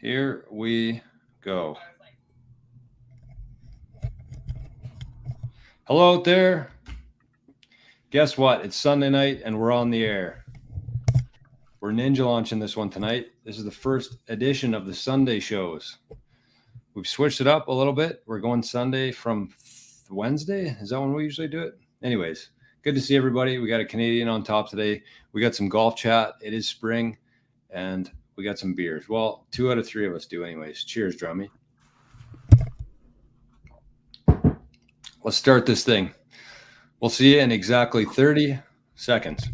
Here we go. Hello out there. Guess what? It's Sunday night and we're on the air. We're ninja launching this one tonight. This is the first edition of the Sunday shows. We've switched it up a little bit. We're going Sunday from Wednesday. Is that when we usually do it? Anyways, good to see everybody. We got a Canadian on top today. We got some golf chat. It is spring and we got some beers. Well, 2 out of 3 of us do anyways. Cheers, Drummy. Let's start this thing. We'll see you in exactly 30 seconds.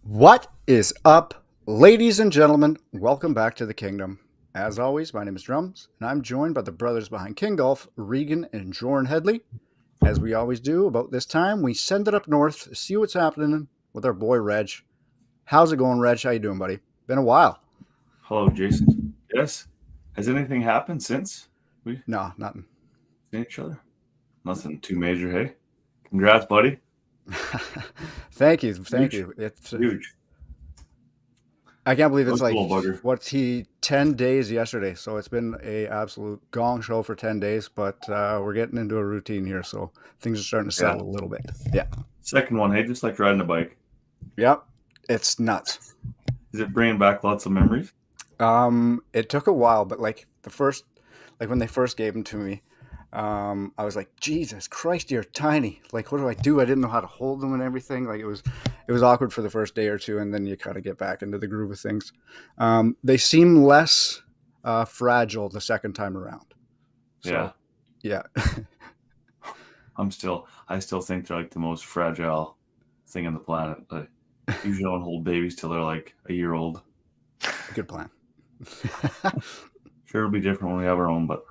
What is up, ladies and gentlemen? Welcome back to the Kingdom. As always, my name is Drums, and I'm joined by the brothers behind Kngdom, Regan and Jorn Headley. As we always do about this time, we send it up north to see what's happening with our boy Reg. How's it going, Reg? How you doing, buddy? Been a while. Hello, Jason. Yes. Has anything happened since we No, nothing. seen each other? Nothing too major, hey? Congrats, buddy. Thank you. It's Huge. I can't believe it's That's like cool, bugger. 10 days yesterday. So it's been a absolute gong show for 10 days, but we're getting into a routine here, so things are starting to settle a little bit. Yeah. Second one, hey, just like riding a bike. Yep. It's nuts. Is it bringing back lots of memories? It took a while, but like when they first gave them to me, I was like, Jesus Christ, you're tiny. Like, what do? I didn't know how to hold them and everything. Like, it was awkward for the first day or two, and then you kind of get back into the groove of things. They seem less fragile the second time around. So, yeah. I still think they're like the most fragile thing on the planet. I usually don't hold babies till they're like a year old. Good plan. Sure, it'll be different when we have our own, but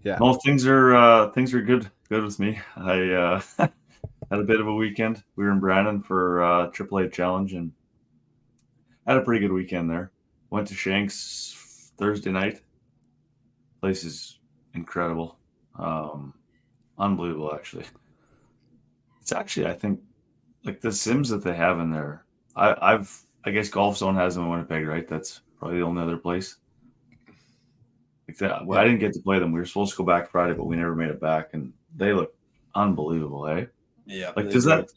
yeah. No, things are good with me. I had a bit of a weekend. We were in Brandon for AAA Challenge and had a pretty good weekend there. Went to Shanks Thursday night. Place is incredible. Unbelievable, actually. It's actually, I think, like the Sims that they have in there. I guess Golf Zone has them in Winnipeg, right? That's probably the only other place. Like that. Well, I didn't get to play them. We were supposed to go back Friday, but we never made it back, and they look unbelievable, eh? Yeah. Like, does that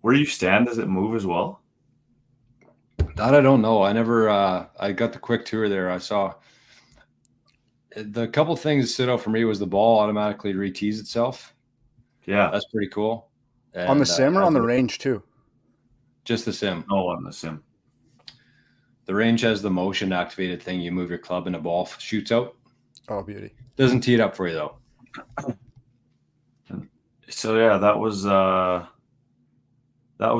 where you stand? Does it move as well? That I don't know. I never. I got the quick tour there. I saw the couple things that stood out for me was the ball automatically retees itself. Yeah, That's pretty cool. And, on the sim or on the range too? just the sim. no, on the sim. The range has the motion activated thing. You move your club and the ball shoots out. Oh, beauty. Doesn't tee it up for you though. So yeah, that was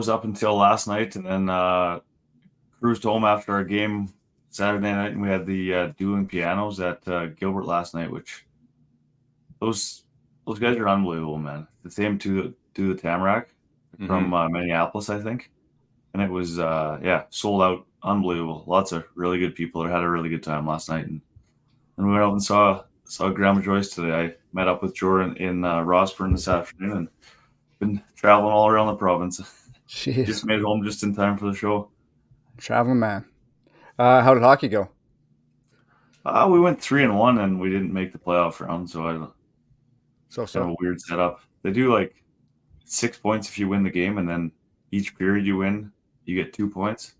up until last night, and then cruised home after our game Saturday night, and we had the dueling pianos at Gilbert last night, which those guys are unbelievable, man. The same do the Tamarack from Minneapolis, I think, and it was sold out. Unbelievable. Lots of really good people there. Had a really good time last night, and we went out and saw Grandma Joyce today. I met up with Jordan in Rossburn this afternoon, and been traveling all around the province. Jeez. Just made it home just in time for the show. Traveling man. How did hockey go? We went 3-1, and we didn't make the playoff round, so I don't. So Kind of a weird setup. They do like 6 points if you win the game, and then each period you win, you get 2 points.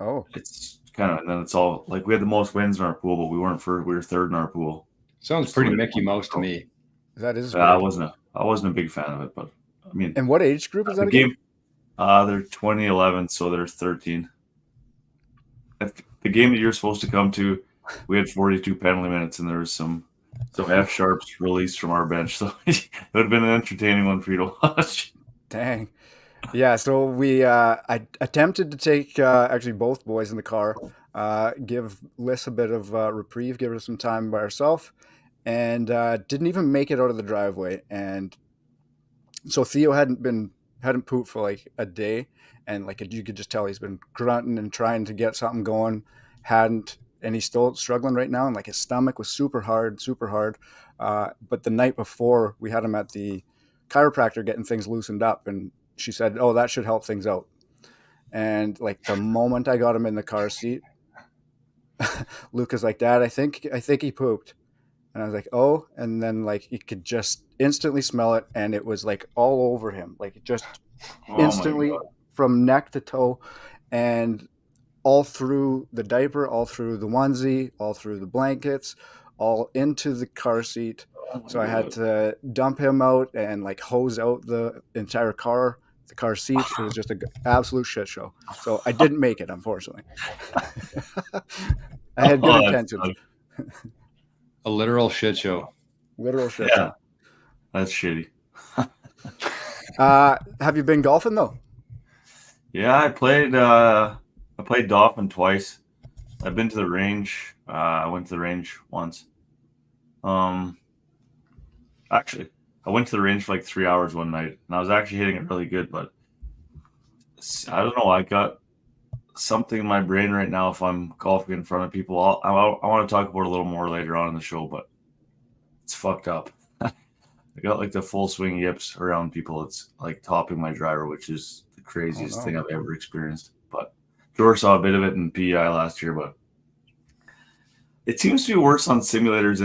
Oh, It's kind of, and then it's all like we had the most wins in our pool, but we weren't first. We were third in our pool. Sounds pretty Mickey Mouse to me. that is. I weird. wasn't a big fan of it, but I mean, And what age group is that the again? game. They're 2011, so they're 13. At the game that you're supposed to come to, we had 42 penalty minutes, and there was some F sharps released from our bench, so it would have been an entertaining one for you to watch. Dang. Yeah, so I attempted to take actually both boys in the car, give Liz a bit of reprieve, give her some time by herself, and didn't even make it out of the driveway. And so Theo hadn't pooped for like a day, and like you could just tell he's been grunting and trying to get something going, hadn't, and he's still struggling right now. And like his stomach was super hard, super hard. But the night before, we had him at the chiropractor getting things loosened up, and she said, "Oh, that should help things out." And like the moment I got him in the car seat, Luke is like, "Dad, I think he pooped." And I was like, "Oh," and then like you could just instantly smell it, and it was like all over him, like just Oh my instantly god. from neck to toe, and all through the diaper, all through the onesie, all through the blankets, all into the car seat. Oh my So I had god. to dump him out and like hose out the entire car, the car seat. It was just an absolute shit show. So I didn't make it, unfortunately. I had good Oh, that's intentions. A literal shit show. Literal shit yeah. show. That's shitty. Have you been golfing though? Yeah, I played Dolphin twice. I've been to the range. I went to the range once. Actually, I went to the range for like 3 hours one night, and I was actually hitting it really good, but I don't know. I got something in my brain right now. If I'm golfing in front of people, I want to talk about it a little more later on in the show, but it's fucked up. I got like the full swing yips around people. It's like topping my driver, which is the craziest no. thing I've ever experienced. But George saw a bit of it in PEI last year, but it seems to be worse on simulators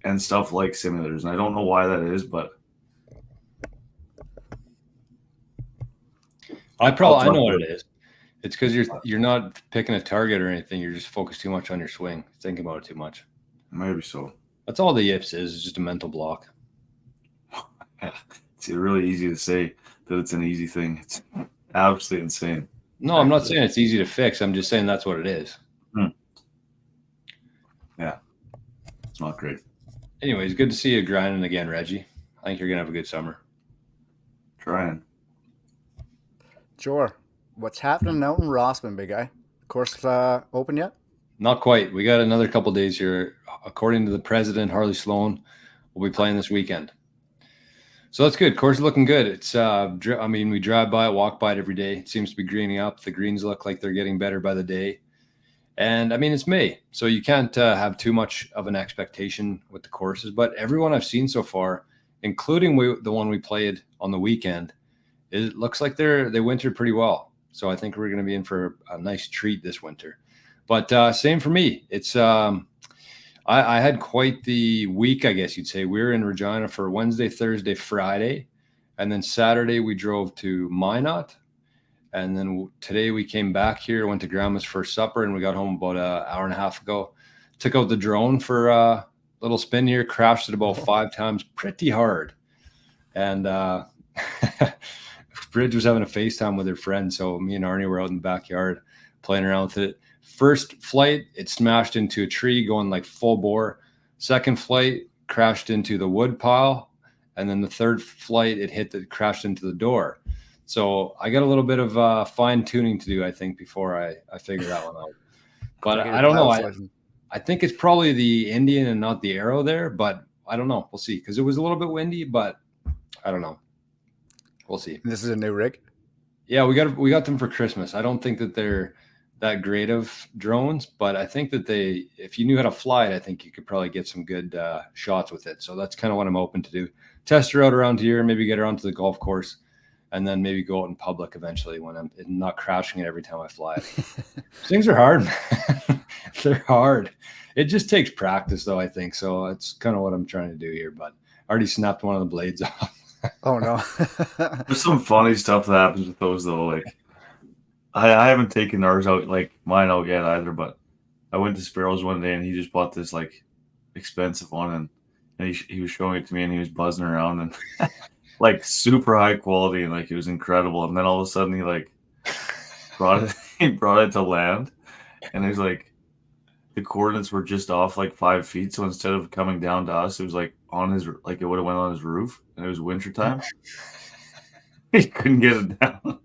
and stuff like simulators. And I don't know why that is, but I know what it is. It's because you're not picking a target or anything. You're just focused too much on your swing, thinking about it too much. Maybe so. That's all the yips is. It's just a mental block. Yeah, it's really easy to say that it's an easy thing. It's absolutely insane. No, I'm not saying it's easy to fix. I'm just saying that's what it is. Yeah, it's not great. Anyways, good to see you grinding again, Reggie. I think you're gonna have a good summer. Trying. Sure. What's happening out in Rossman, big guy? Course open yet? Not quite. We got another couple days here. According to the president, Harley Sloan, we'll be playing this weekend. So that's good. Course is looking good. It's we drive by it, walk by it every day. It seems to be greening up. The greens look like they're getting better by the day. And I mean, it's May, so you can't have too much of an expectation with the courses. But everyone I've seen so far, including the one we played on the weekend, it looks like they wintered pretty well. So I think we're going to be in for a nice treat this winter. But same for me. It's I had quite the week, I guess you'd say. We were in Regina for Wednesday, Thursday, Friday, and then Saturday we drove to Minot. And then today we came back here, went to Grandma's for supper, and we got home about an hour and a half ago. Took out the drone for a little spin here, crashed it about 5 times pretty hard. And Bridge was having a FaceTime with her friend, so me and Arnie were out in the backyard playing around with it. First flight, it smashed into a tree going like full bore. Second flight, crashed into the wood pile. And then the third flight, it crashed into the door. So I got a little bit of fine tuning to do, I think, before I figure that one out. But I don't know. I think it's probably the Indian and not the Arrow there, but I don't know. We'll see, because it was a little bit windy, but I don't know. We'll see. This is a new rig? Yeah, we got them for Christmas. I don't think that they're that great of drones, but I think that if you knew how to fly it, I think you could probably get some good shots with it. So that's kind of what I'm open to do. Test her out around here, maybe get her onto the golf course, and then maybe go out in public eventually when I'm not crashing it every time I fly it. Things are hard, man. They're hard. It just takes practice, though, I think. So it's kind of what I'm trying to do here, but I already snapped one of the blades off. Oh, no. There's some funny stuff that happens with those, though. Like, I haven't taken mine out yet either, but I went to Sparrows one day and he just bought this like expensive one, and he was showing it to me and he was buzzing around and like super high quality, and like it was incredible. And then all of a sudden he like brought it to land, and there's like the coordinates were just off like 5 feet. So instead of coming down to us, it was like on his, like it would have went on his roof, and it was wintertime. He couldn't get it down.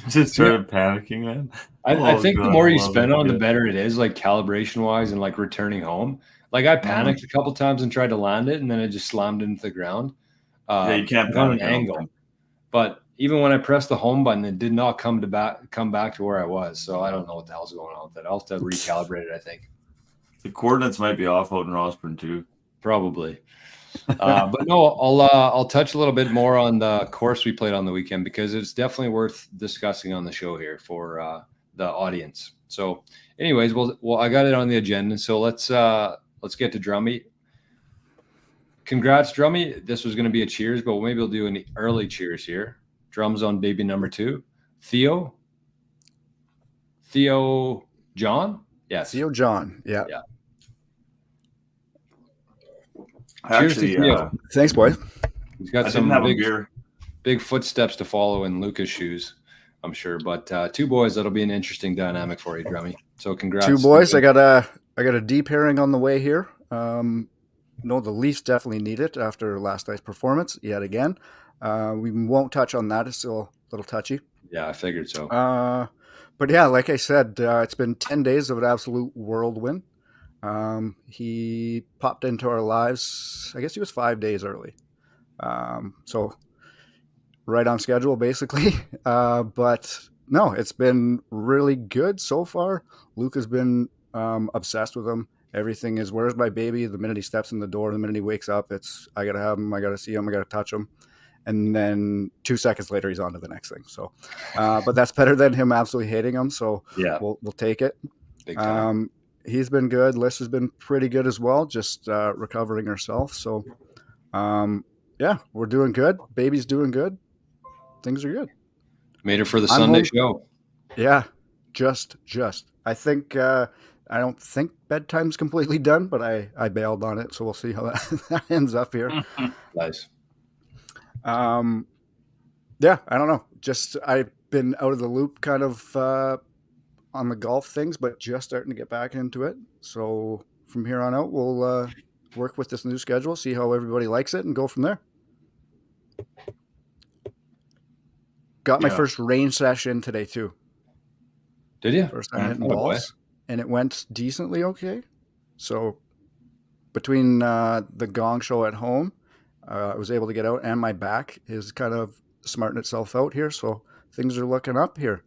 Just started panicking, man. I think the God, more I you love spend it, on it, the yeah. better it is, like calibration wise and like returning home. Like I panicked a couple times and tried to land it, and then I just slammed it into the ground. Yeah, you can't like on an panic, I don't angle. think. But even when I pressed the home button, it did not come back to where I was. So I don't know what the hell's going on with it. I'll have to recalibrate it, I think. The coordinates might be off out in Rossburn too. Probably. But no, I'll touch a little bit more on the course we played on the weekend because it's definitely worth discussing on the show here for the audience. So, anyways, well, I got it on the agenda. So let's get to Drummy. Congrats, Drummy. This was going to be a cheers, but maybe we'll do an early cheers here. Drums on baby number 2. Theo John? Yes. Theo John. Yeah. Yeah. Cheers to Theo. Thanks, boys. He's got some big footsteps to follow in Luca's shoes, I'm sure. But 2 boys, that'll be an interesting dynamic for you, Drummy. So congrats. 2 boys. I got a deep pairing on the way here. No, the Leafs definitely need it after last night's performance yet again. We won't touch on that. It's still a little touchy. Yeah, I figured so. But yeah, like I said, it's been 10 days of an absolute whirlwind. He popped into our lives, I guess he was 5 days early. So right on schedule, basically. But no, it's been really good so far. Luke has been obsessed with him. Everything is, where's my baby? The minute he steps in the door, the minute he wakes up, it's, I got to have him, I got to see him, I got to touch him. And then 2 seconds later, he's on to the next thing. So, but that's better than him absolutely hating him. So yeah, we'll take it. Big time. He's been good. Liz has been pretty good as well, just recovering herself. So, yeah, we're doing good. Baby's doing good. Things are good. Made her for the Sunday show. Yeah, just. I think I don't think bedtime's completely done, but I bailed on it, so we'll see how that ends up here. Nice. Yeah, I don't know. Just I've been out of the loop kind of on the golf things, but just starting to get back into it. So from here on out, we'll work with this new schedule, see how everybody likes it, and go from there. Got my first range session today too. Did you? First time hitting balls, and it went decently okay. So between the gong show at home, I was able to get out, and my back is kind of smarting itself out here. So things are looking up here.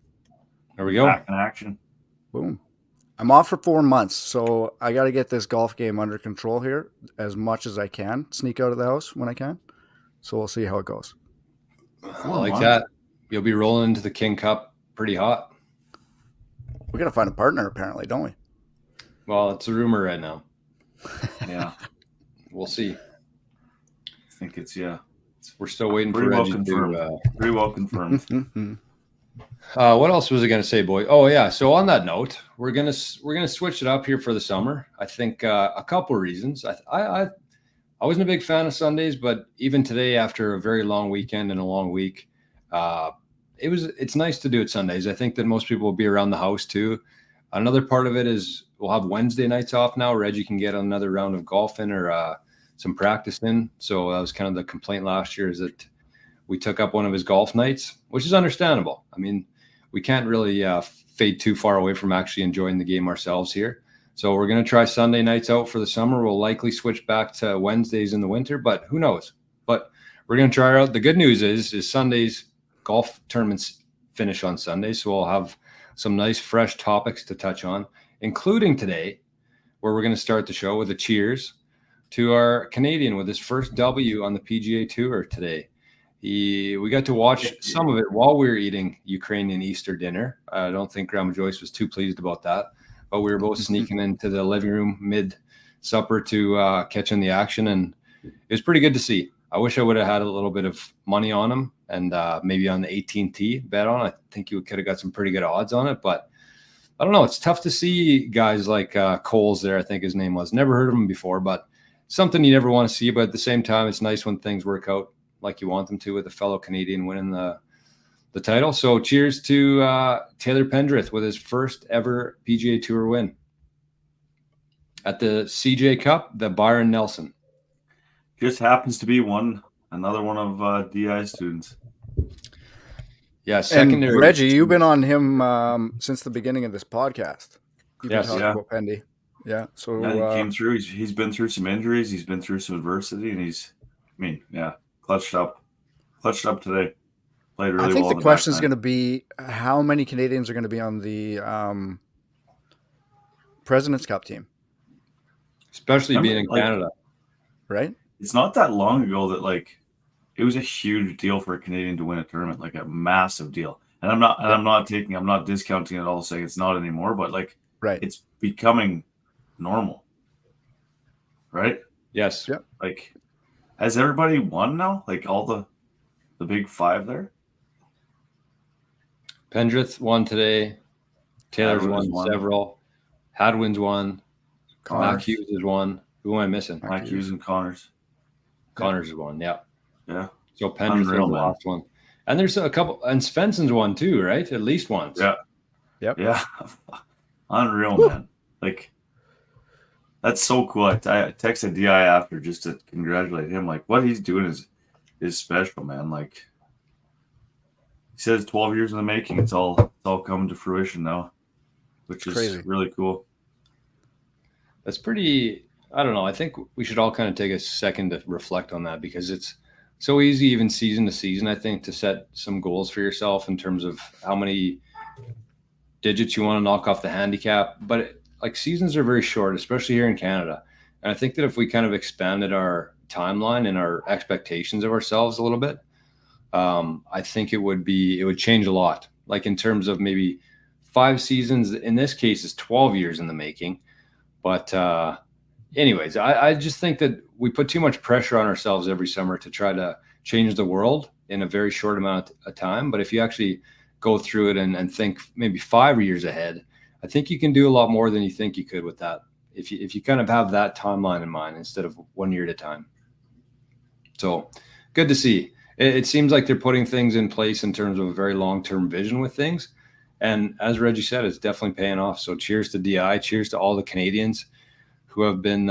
There we go. Back in action. Boom. I'm off for 4 months, so I got to get this golf game under control here as much as I can. Sneak out of the house when I can. So we'll see how it goes. I like that. You'll be rolling into the King Cup pretty hot. We got to find a partner, apparently, don't we? Well, it's a rumor right now. Yeah. We'll see. I think it's, we're still waiting for Reggie to pretty well confirmed. What else was I going to say, boy? Oh yeah. So on that note, we're gonna switch it up here for the summer. I think a couple of reasons. I wasn't a big fan of Sundays, but even today, after a very long weekend and a long week, it's nice to do it Sundays. I think that most people will be around the house too. Another part of it is we'll have Wednesday nights off now. Reggie can get another round of golf in or some practice in. So that was kind of the complaint last year, is that we took up one of his golf nights, which is understandable. I mean, we can't really fade too far away from actually enjoying the game ourselves here. So we're going to try Sunday nights out for the summer. We'll likely switch back to Wednesdays in the winter, but who knows? But we're going to try out. The good news is Sundays golf tournaments finish on Sunday. So we'll have some nice fresh topics to touch on, including today, where we're going to start the show with a cheers to our Canadian with his first W on the PGA Tour today. We got to watch some of it while we were eating Ukrainian Easter dinner. I don't think Grandma Joyce was too pleased about that, but we were both sneaking into the living room mid-supper to catch in the action, and it was pretty good to see. I wish I would have had a little bit of money on him and maybe on the 18T bet on. I think you could have got some pretty good odds on it, but I don't know. It's tough to see guys like Coles there, I think his name was. Never heard of him before, but something you never want to see. But at the same time, it's nice when things work out like you want them to, with a fellow Canadian winning the title. So cheers to Taylor Pendrith with his first ever PGA Tour win at the CJ Cup, the Byron Nelson. Just happens to be one Another one of DI students. Yeah, And secondary. Reggie, you've been on him since the beginning of this podcast. You've been Yes. talking Yeah. about Pendy. Yeah. So Yeah, he came through. He's been through some injuries. He's been through some adversity, and clutched up today. Played really I think well. the question is going to be how many Canadians are going to be on the President's Cup team, Especially being in Canada. right? It's not that long ago that it was a huge deal for a Canadian to win a tournament, like a massive deal. And I'm not discounting it all, saying it's not anymore, but right, it's becoming normal, right? Yes. Yep. Has everybody won now? All the big five there? Pendrith won today. Taylor's won several. Hadwin's won. Mac Hughes has won. Who am I missing? Mac Hughes and Connors. Connors has won, yeah. Yeah. So Pendrith has lost one. And there's a couple, and Svensson's won too, right? At least once. Yeah. Yep. Yeah. Unreal, man. That's so cool. I texted DI after just to congratulate him. What he's doing is special, man. He says 12 years in the making. It's all coming to fruition now, which is crazy. Really cool. That's pretty, I don't know. I think we should all kind of take a second to reflect on that, because it's so easy, even season to season, I think, to set some goals for yourself in terms of how many digits you want to knock off the handicap. But seasons are very short, especially here in Canada. And I think that if we kind of expanded our timeline and our expectations of ourselves a little bit, I think it would change a lot. In terms of maybe 5 seasons, in this case, is 12 years in the making. But anyways, I just think that we put too much pressure on ourselves every summer to try to change the world in a very short amount of time. But if you actually go through it and think maybe 5 years ahead, I think you can do a lot more than you think you could with that. If you kind of have that timeline in mind instead of 1 year at a time. So good to see. It seems like they're putting things in place in terms of a very long-term vision with things. And as Reggie said, it's definitely paying off. So cheers to DI. Cheers to all the Canadians who have been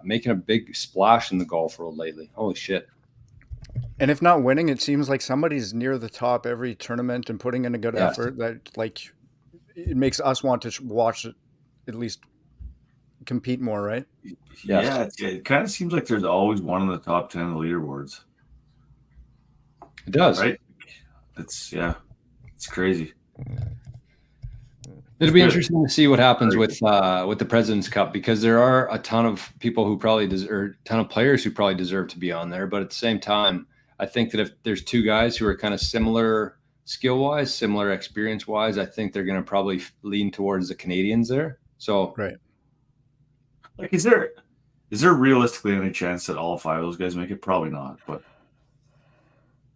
making a big splash in the golf world lately. Holy shit. And if not winning, it seems like somebody's near the top every tournament and putting in a good effort that it makes us want to watch it, at least compete more, right? Yeah, it kind of seems like there's always one in the top 10 of the leaderboards. It does. Right? It's crazy. It'll be interesting to see what happens with the President's Cup, because there are a ton of people who probably deserve, a ton of players who probably deserve to be on there. But at the same time, I think that if there's 2 guys who are kind of similar skill-wise, similar experience-wise, I think they're going to probably lean towards the Canadians there. So, right. Is there realistically any chance that all 5 of those guys make it? Probably not, but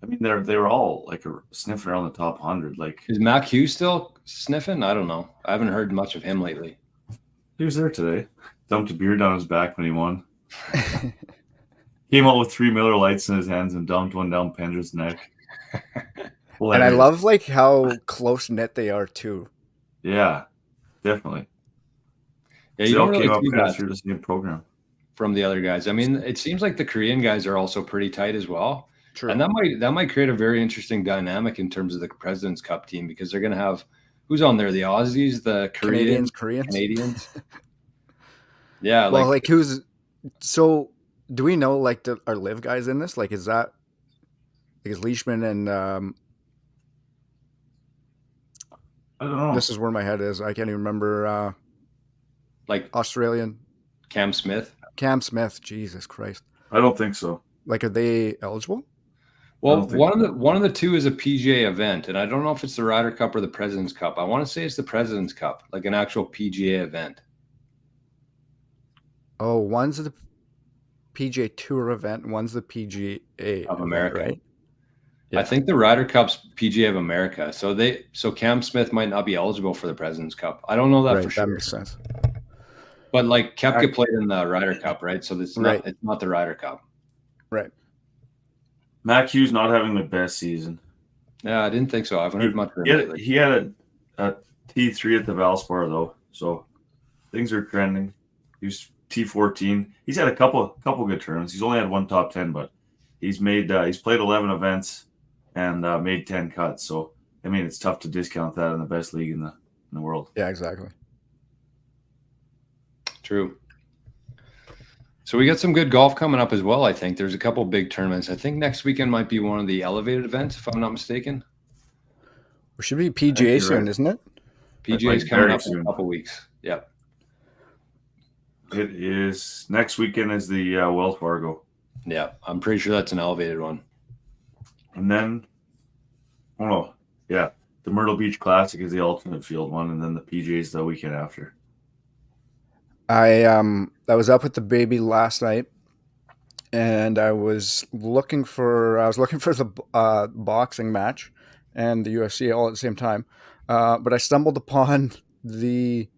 I mean, they were all sniffing around the top 100. Is Mac Hughes still sniffing? I don't know. I haven't heard much of him lately. He was there today. Dumped a beer down his back when he won. Came out with 3 Miller Lights in his hands and dumped one down Pendrith's neck. And I love how close knit they are too. Yeah, definitely. Yeah, you all came up through the same program from the other guys. I mean, it seems like the Korean guys are also pretty tight as well. True. And that might create a very interesting dynamic in terms of the President's Cup team, because they're going to have who's on there? The Aussies, the Canadians. Yeah. Well, who's so? Do we know our live guys in this? Is that is Leishman and I don't know. This is where my head is. I can't even remember. Australian Cam Smith. Jesus Christ. I don't think so. Are they eligible? Well, one of the 2 is a PGA event, and I don't know if it's the Ryder Cup or the President's Cup. I want to say it's the President's Cup, an actual PGA event. Oh, one's the PGA Tour event, one's the PGA of America, right? Yeah. I think the Ryder Cup's PGA of America. So Cam Smith might not be eligible for the President's Cup. I don't know that for sure. That makes sense. But Koepka played in the Ryder Cup, right? So it's not the Ryder Cup. Right. Mac Hughes not having the best season. Yeah, I didn't think so. I haven't heard much of him. He had a T3 at the Valspar though, so things are trending. He was T14. He's had a couple good tournaments. He's only had 1 top 10, but he's played 11 events and made 10 cuts. So I mean, it's tough to discount that in the best league in the world. Yeah, exactly. True. So we got some good golf coming up as well. I think there's a couple big tournaments. I think next weekend might be one of the elevated events, if I'm not mistaken. It should be I think PGA you're soon, right. isn't it? PGA's Like coming very up in soon. a couple weeks. Yep. It is next weekend is the Wells Fargo, Yeah, I'm pretty sure that's an elevated one. and then the Myrtle Beach Classic is the alternate field one, and then the PGA is the weekend after. I was up with the baby last night, and I was looking for the boxing match and the UFC all at the same time, but I stumbled upon the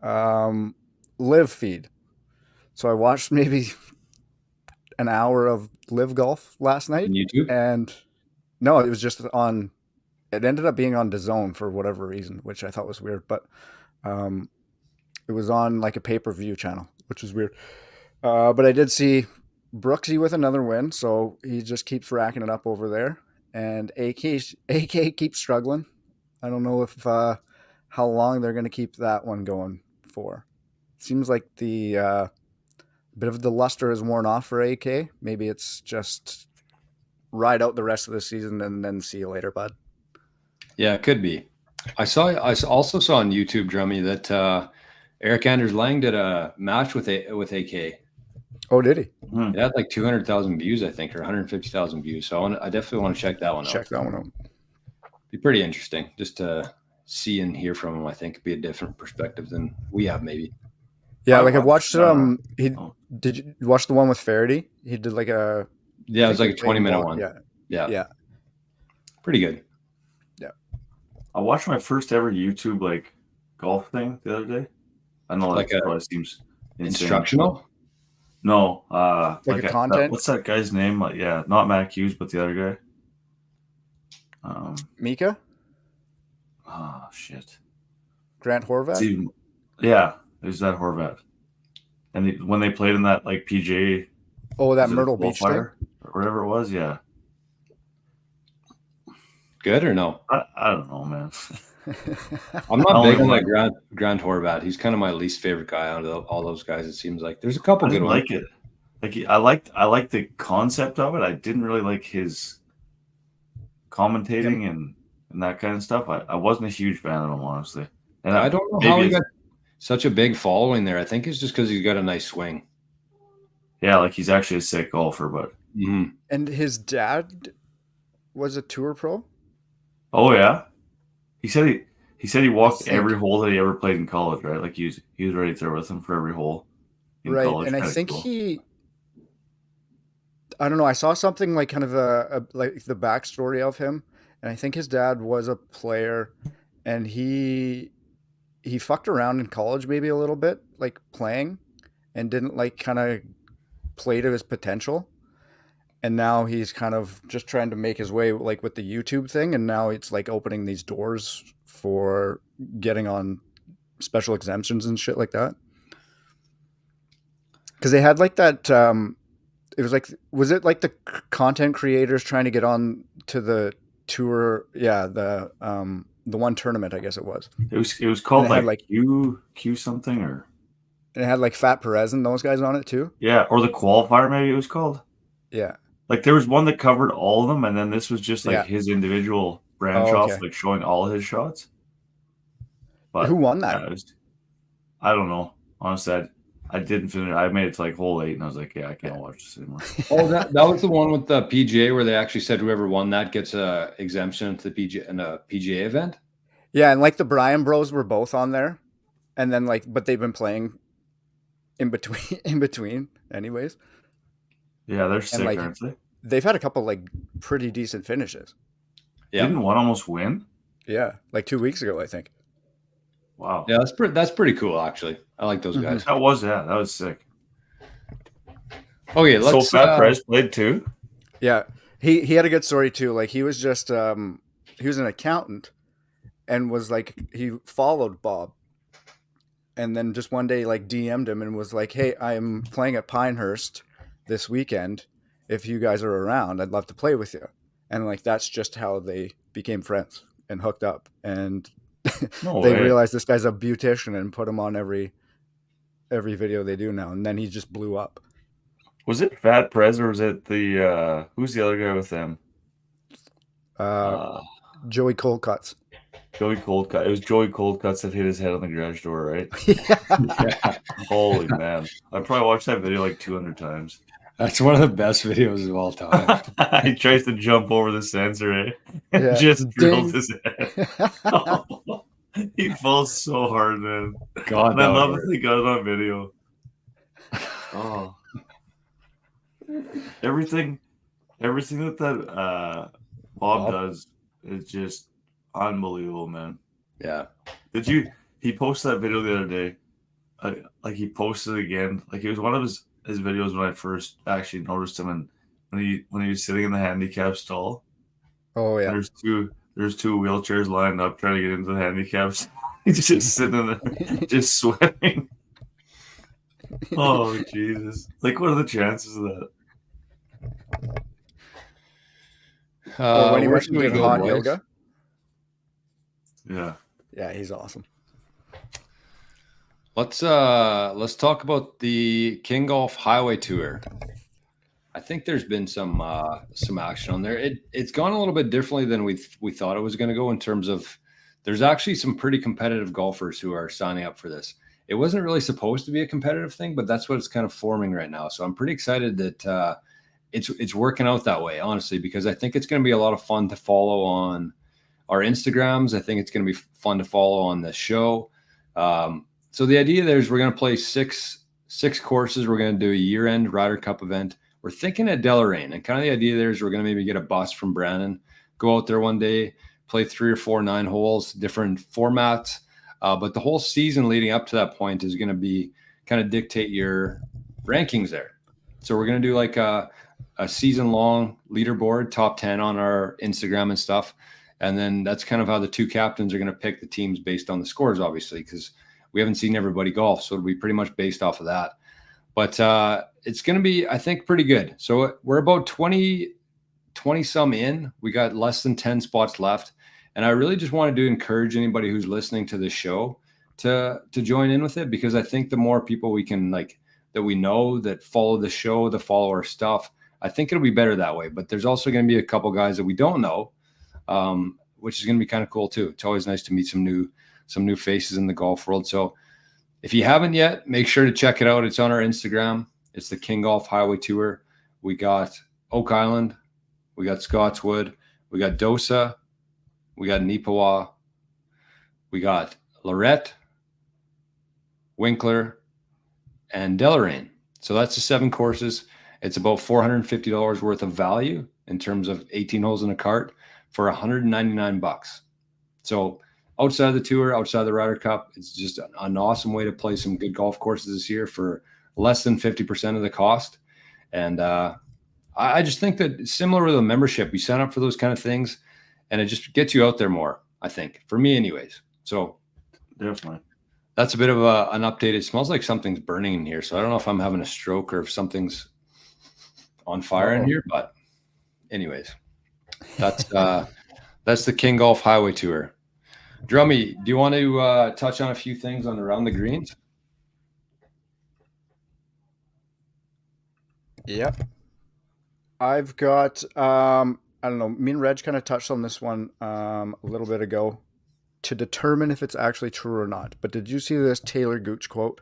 live feed, so I watched maybe an hour of live golf last night, On YouTube? and no, it was just on. It ended up being on DAZN for whatever reason, which I thought was weird, but it was on like a pay-per-view channel, which was weird. But I did see Brooksy with another win, so he just keeps racking it up over there. And AK keeps struggling. I don't know if how long they're going to keep that one going for. Seems like the bit of the luster has worn off for AK. Maybe it's just ride out the rest of the season and then see you later, bud. Yeah, it could be. I also saw on YouTube, Drummy, that Eric Anders Lang did a match with AK. Oh, did he? It had like 200,000 views, I think, or 150,000 views. So I definitely want to check that one out. Check that one out. Be pretty interesting just to see and hear from him. I think it'd be a different perspective than we have, maybe. Yeah, I like I've watched watched, did you watch the one with Faraday? He did like a Yeah, it was like a they played 20-minute ball- one. Yeah. Yeah. Pretty good. I watched my first ever YouTube like golf thing the other day. I know Like that a probably seems insane. Instructional? No, Like a content? what's that guy's name? Like, yeah, not Matt Hughes, but the other guy. Mika? Oh shit. Grant Horvath? Steve, yeah, there's that Horvat. And when they played in that like PGA, Oh, that was it Myrtle Beach thing? qualifier or whatever it was, yeah. Good or no? I don't know, man. I'm I not only big on like- that Grant Horvat. He's kind of my least favorite guy out of all those guys, it seems like. There's a couple I good didn't ones. like it. Like I liked the concept of it. I didn't really like his commentating and that kind of stuff. I wasn't a huge fan of him, honestly. And I don't know maybe how he it's- got such a big following there. I think it's just because he's got a nice swing. Yeah, like he's actually a sick golfer, but Mm-hmm. And his dad was a tour pro? oh yeah, he said he walked think- every hole that he ever played in college, right? Like he was right there with him for every hole in Right. college. And I Kinda think cool. I don't know, I saw something like kind of a like the backstory of him, and I think his dad was a player, and he fucked around in college maybe a little bit, like playing, and didn't like kind of play to his potential. And now he's kind of just trying to make his way like with the YouTube thing, and now it's like opening these doors for getting on special exemptions and shit like that. Because they had like that it was like, was it like the content creators trying to get on to the tour? Yeah, the one tournament, I guess it was. It was called And it had, like Q something or And it had like Fat Perez and those guys on it too. yeah, or the qualifier maybe it was called. Yeah. Like there was one that covered all of them, and then this was just like Yeah. his individual branch Oh, off, okay. like showing all his shots. But Who won that? yeah, I don't know. Honestly, I didn't finish. I made it to like hole 8, and I was like, yeah, I can't watch this anymore. Oh, that was the one with the PGA where they actually said whoever won that gets a exemption to the PGA event. Yeah, and like the Bryan Bros were both on there, and then like, but they've been playing in between, anyways. Yeah, they're sick, like- aren't they? They've had a couple like pretty decent finishes. Yeah, Didn't one almost win? Yeah, like 2 weeks ago, I think. Wow. yeah, that's pretty cool actually. I like those guys. That was sick. Okay, So let's. Fat Perez played too. Yeah, he had a good story too. Like he was just he was an accountant, and was like he followed Bob, and then just one day like DM'd him and was like, "Hey, I'm playing at Pinehurst this weekend. if you guys are around, I'd love to play with you. And like that's just how they became friends and hooked up. And No they way. realized this guy's a beautician and put him on every video they do now. And then he just blew up. Was it Fat Prez or was it the who's the other guy with them? Joey Coldcuts. Joey Coldcut. It was Joey Coldcuts that hit his head on the garage door, right? Yeah. Holy man. I probably watched that video like 200 times. That's one of the best videos of all time. He tries to jump over the sensor, eh? Yeah. Just drills Ding. his head. He falls so hard, man. God, And I that love hurt. that they got it on video. Oh. Everything that Bob does is just unbelievable, man. Yeah. He posted that video the other day. Like he posted it again. Like it was one of his videos when I first actually noticed him, and when he was sitting in the handicap stall. Oh yeah. There's two wheelchairs lined up trying to get into the handicaps. He's just sitting in there, just sweating. Oh Jesus! Like, what are the chances of that? Or when he where was should we doing go, hot boys? yoga. Yeah. Yeah, he's awesome. Let's talk about the King Golf Highway Tour. I think there's been some action on there. It's gone a little bit differently than we thought it was going to go in terms of there's actually some pretty competitive golfers who are signing up for this. It wasn't really supposed to be a competitive thing, but that's what it's kind of forming right now. So I'm pretty excited that it's working out that way, honestly, because I think it's going to be a lot of fun to follow on our Instagrams. I think it's going to be fun to follow on the show. So the idea there is we're going to play six courses. We're going to do a year-end Ryder Cup event. We're thinking at Deloraine, and kind of the idea there is we're going to maybe get a bus from Brandon, go out there one day, play 3 or 4 9 holes, different formats. But the whole season leading up to that point is going to be kind of dictate your rankings there. So we're going to do like a season-long leaderboard, top 10 on our Instagram and stuff. And then that's kind of how the 2 captains are going to pick the teams based on the scores, obviously, because we haven't seen everybody golf. So it'll be pretty much based off of that. But it's going to be, I think, pretty good. So we're about 20 some in. We got less than 10 spots left. And I really just wanted to encourage anybody who's listening to this show to join in with it, because I think the more people we can that we know that follow the show, that follow our stuff, I think it'll be better that way. But there's also going to be a couple guys that we don't know, which is going to be kind of cool too. It's always nice to meet some new faces in the golf world. So if you haven't yet, make sure to check it out. It's on our Instagram. It's the King Golf Highway Tour. We got Oak Island. We got Scotswood. We got Dosa. We got Neepawa. We got Lorette, Winkler, and Deloraine. So that's the 7 courses. It's about $450 worth of value in terms of 18 holes in a cart for $199. So outside of the tour, outside of the Ryder Cup, it's just an awesome way to play some good golf courses this year for less than 50% of the cost. And I just think that similar to the membership, you sign up for those kind of things, and it just gets you out there more, I think, for me anyways. So Definitely. that's a bit of an update. It smells like something's burning in here, so I don't know if I'm having a stroke or if something's on fire in here. But anyways, that's the King Golf Highway Tour. Drummy, do you want to touch on a few things on around the greens? Yep. I've got, I don't know, me and Reg kind of touched on this one a little bit ago to determine if it's actually true or not. But did you see this Taylor Gooch quote?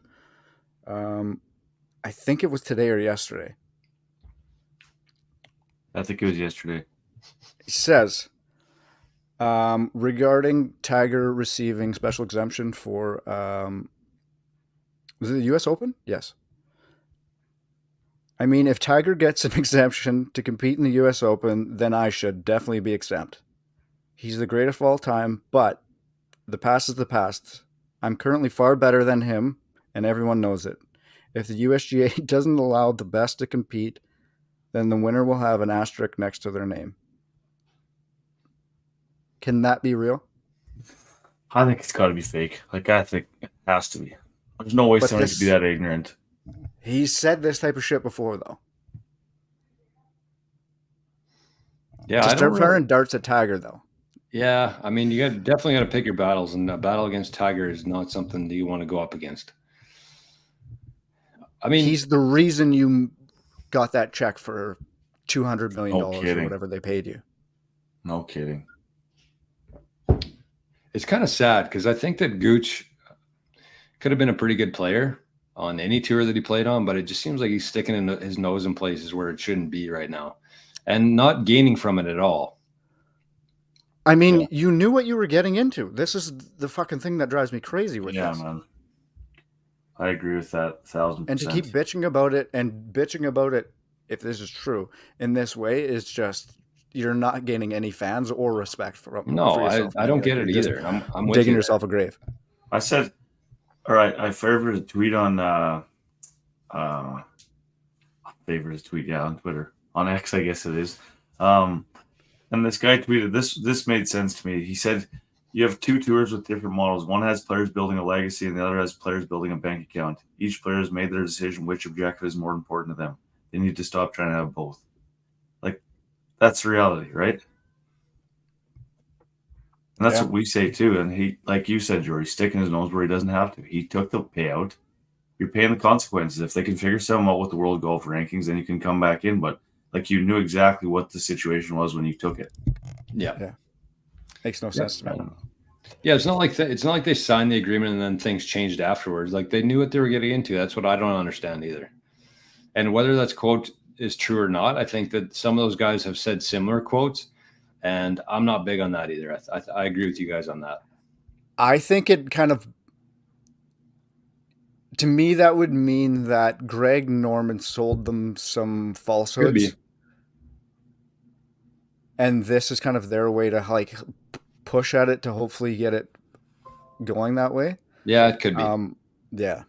I think it was today or yesterday. I think it was yesterday. He says, regarding Tiger receiving special exemption for, was it the U.S. Open? Yes. I mean, if Tiger gets an exemption to compete in the U.S. Open, then I should definitely be exempt. He's the greatest of all time, but the past is the past. I'm currently far better than him, and everyone knows it. If the USGA doesn't allow the best to compete, then the winner will have an asterisk next to their name. Can that be real? I think it's got to be fake. Like, I think it has to be. There's no way But somebody this- could be that ignorant. He's said this type of shit before, though. Yeah, To I don't start really. firing darts at Tiger, though. Yeah, I mean, you definitely got to pick your battles, and a battle against Tiger is not something that you want to go up against. I mean, He's the reason you got that check for $200 million No or kidding. whatever they paid you. No kidding. it's kind of sad because I think that Gooch could have been a pretty good player on any tour that he played on, but it just seems like he's sticking his nose in places where it shouldn't be right now and not gaining from it at all. I mean, you knew what you were getting into. This is the fucking thing that drives me crazy with Yeah, this. man. I agree with that 1,000%. And to keep bitching about it and bitching about it, if this is true, in this way is just you're not gaining any fans or respect for yourself. I don't get You're it just either. I'm with digging you yourself a grave. I said, all right, I favored a tweet on on Twitter. On X, I guess it is. And this guy tweeted, this made sense to me. He said, you have two tours with different models. One has players building a legacy and the other has players building a bank account. Each player has made their decision which objective is more important to them. They need to stop trying to have both. Like, that's reality, right? And that's what we say too. And he, like you said, Jory, sticking his nose where he doesn't have to. He took the payout. You're paying the consequences. If they can figure something out with the world golf rankings, then you can come back in. But like, you knew exactly what the situation was when you took it. Yeah. Makes no sense to me. Yeah, it's not like it's not like they signed the agreement and then things changed afterwards. Like they knew what they were getting into. That's what I don't understand either. And whether that's quote is true or not, I think that some of those guys have said similar quotes, and I'm not big on that either. I agree with you guys on that. I think it kind of, to me, that would mean that Greg Norman sold them some falsehoods. Could be. And this is kind of their way to like push at it to hopefully get it going that way. Yeah, it could be. Yeah.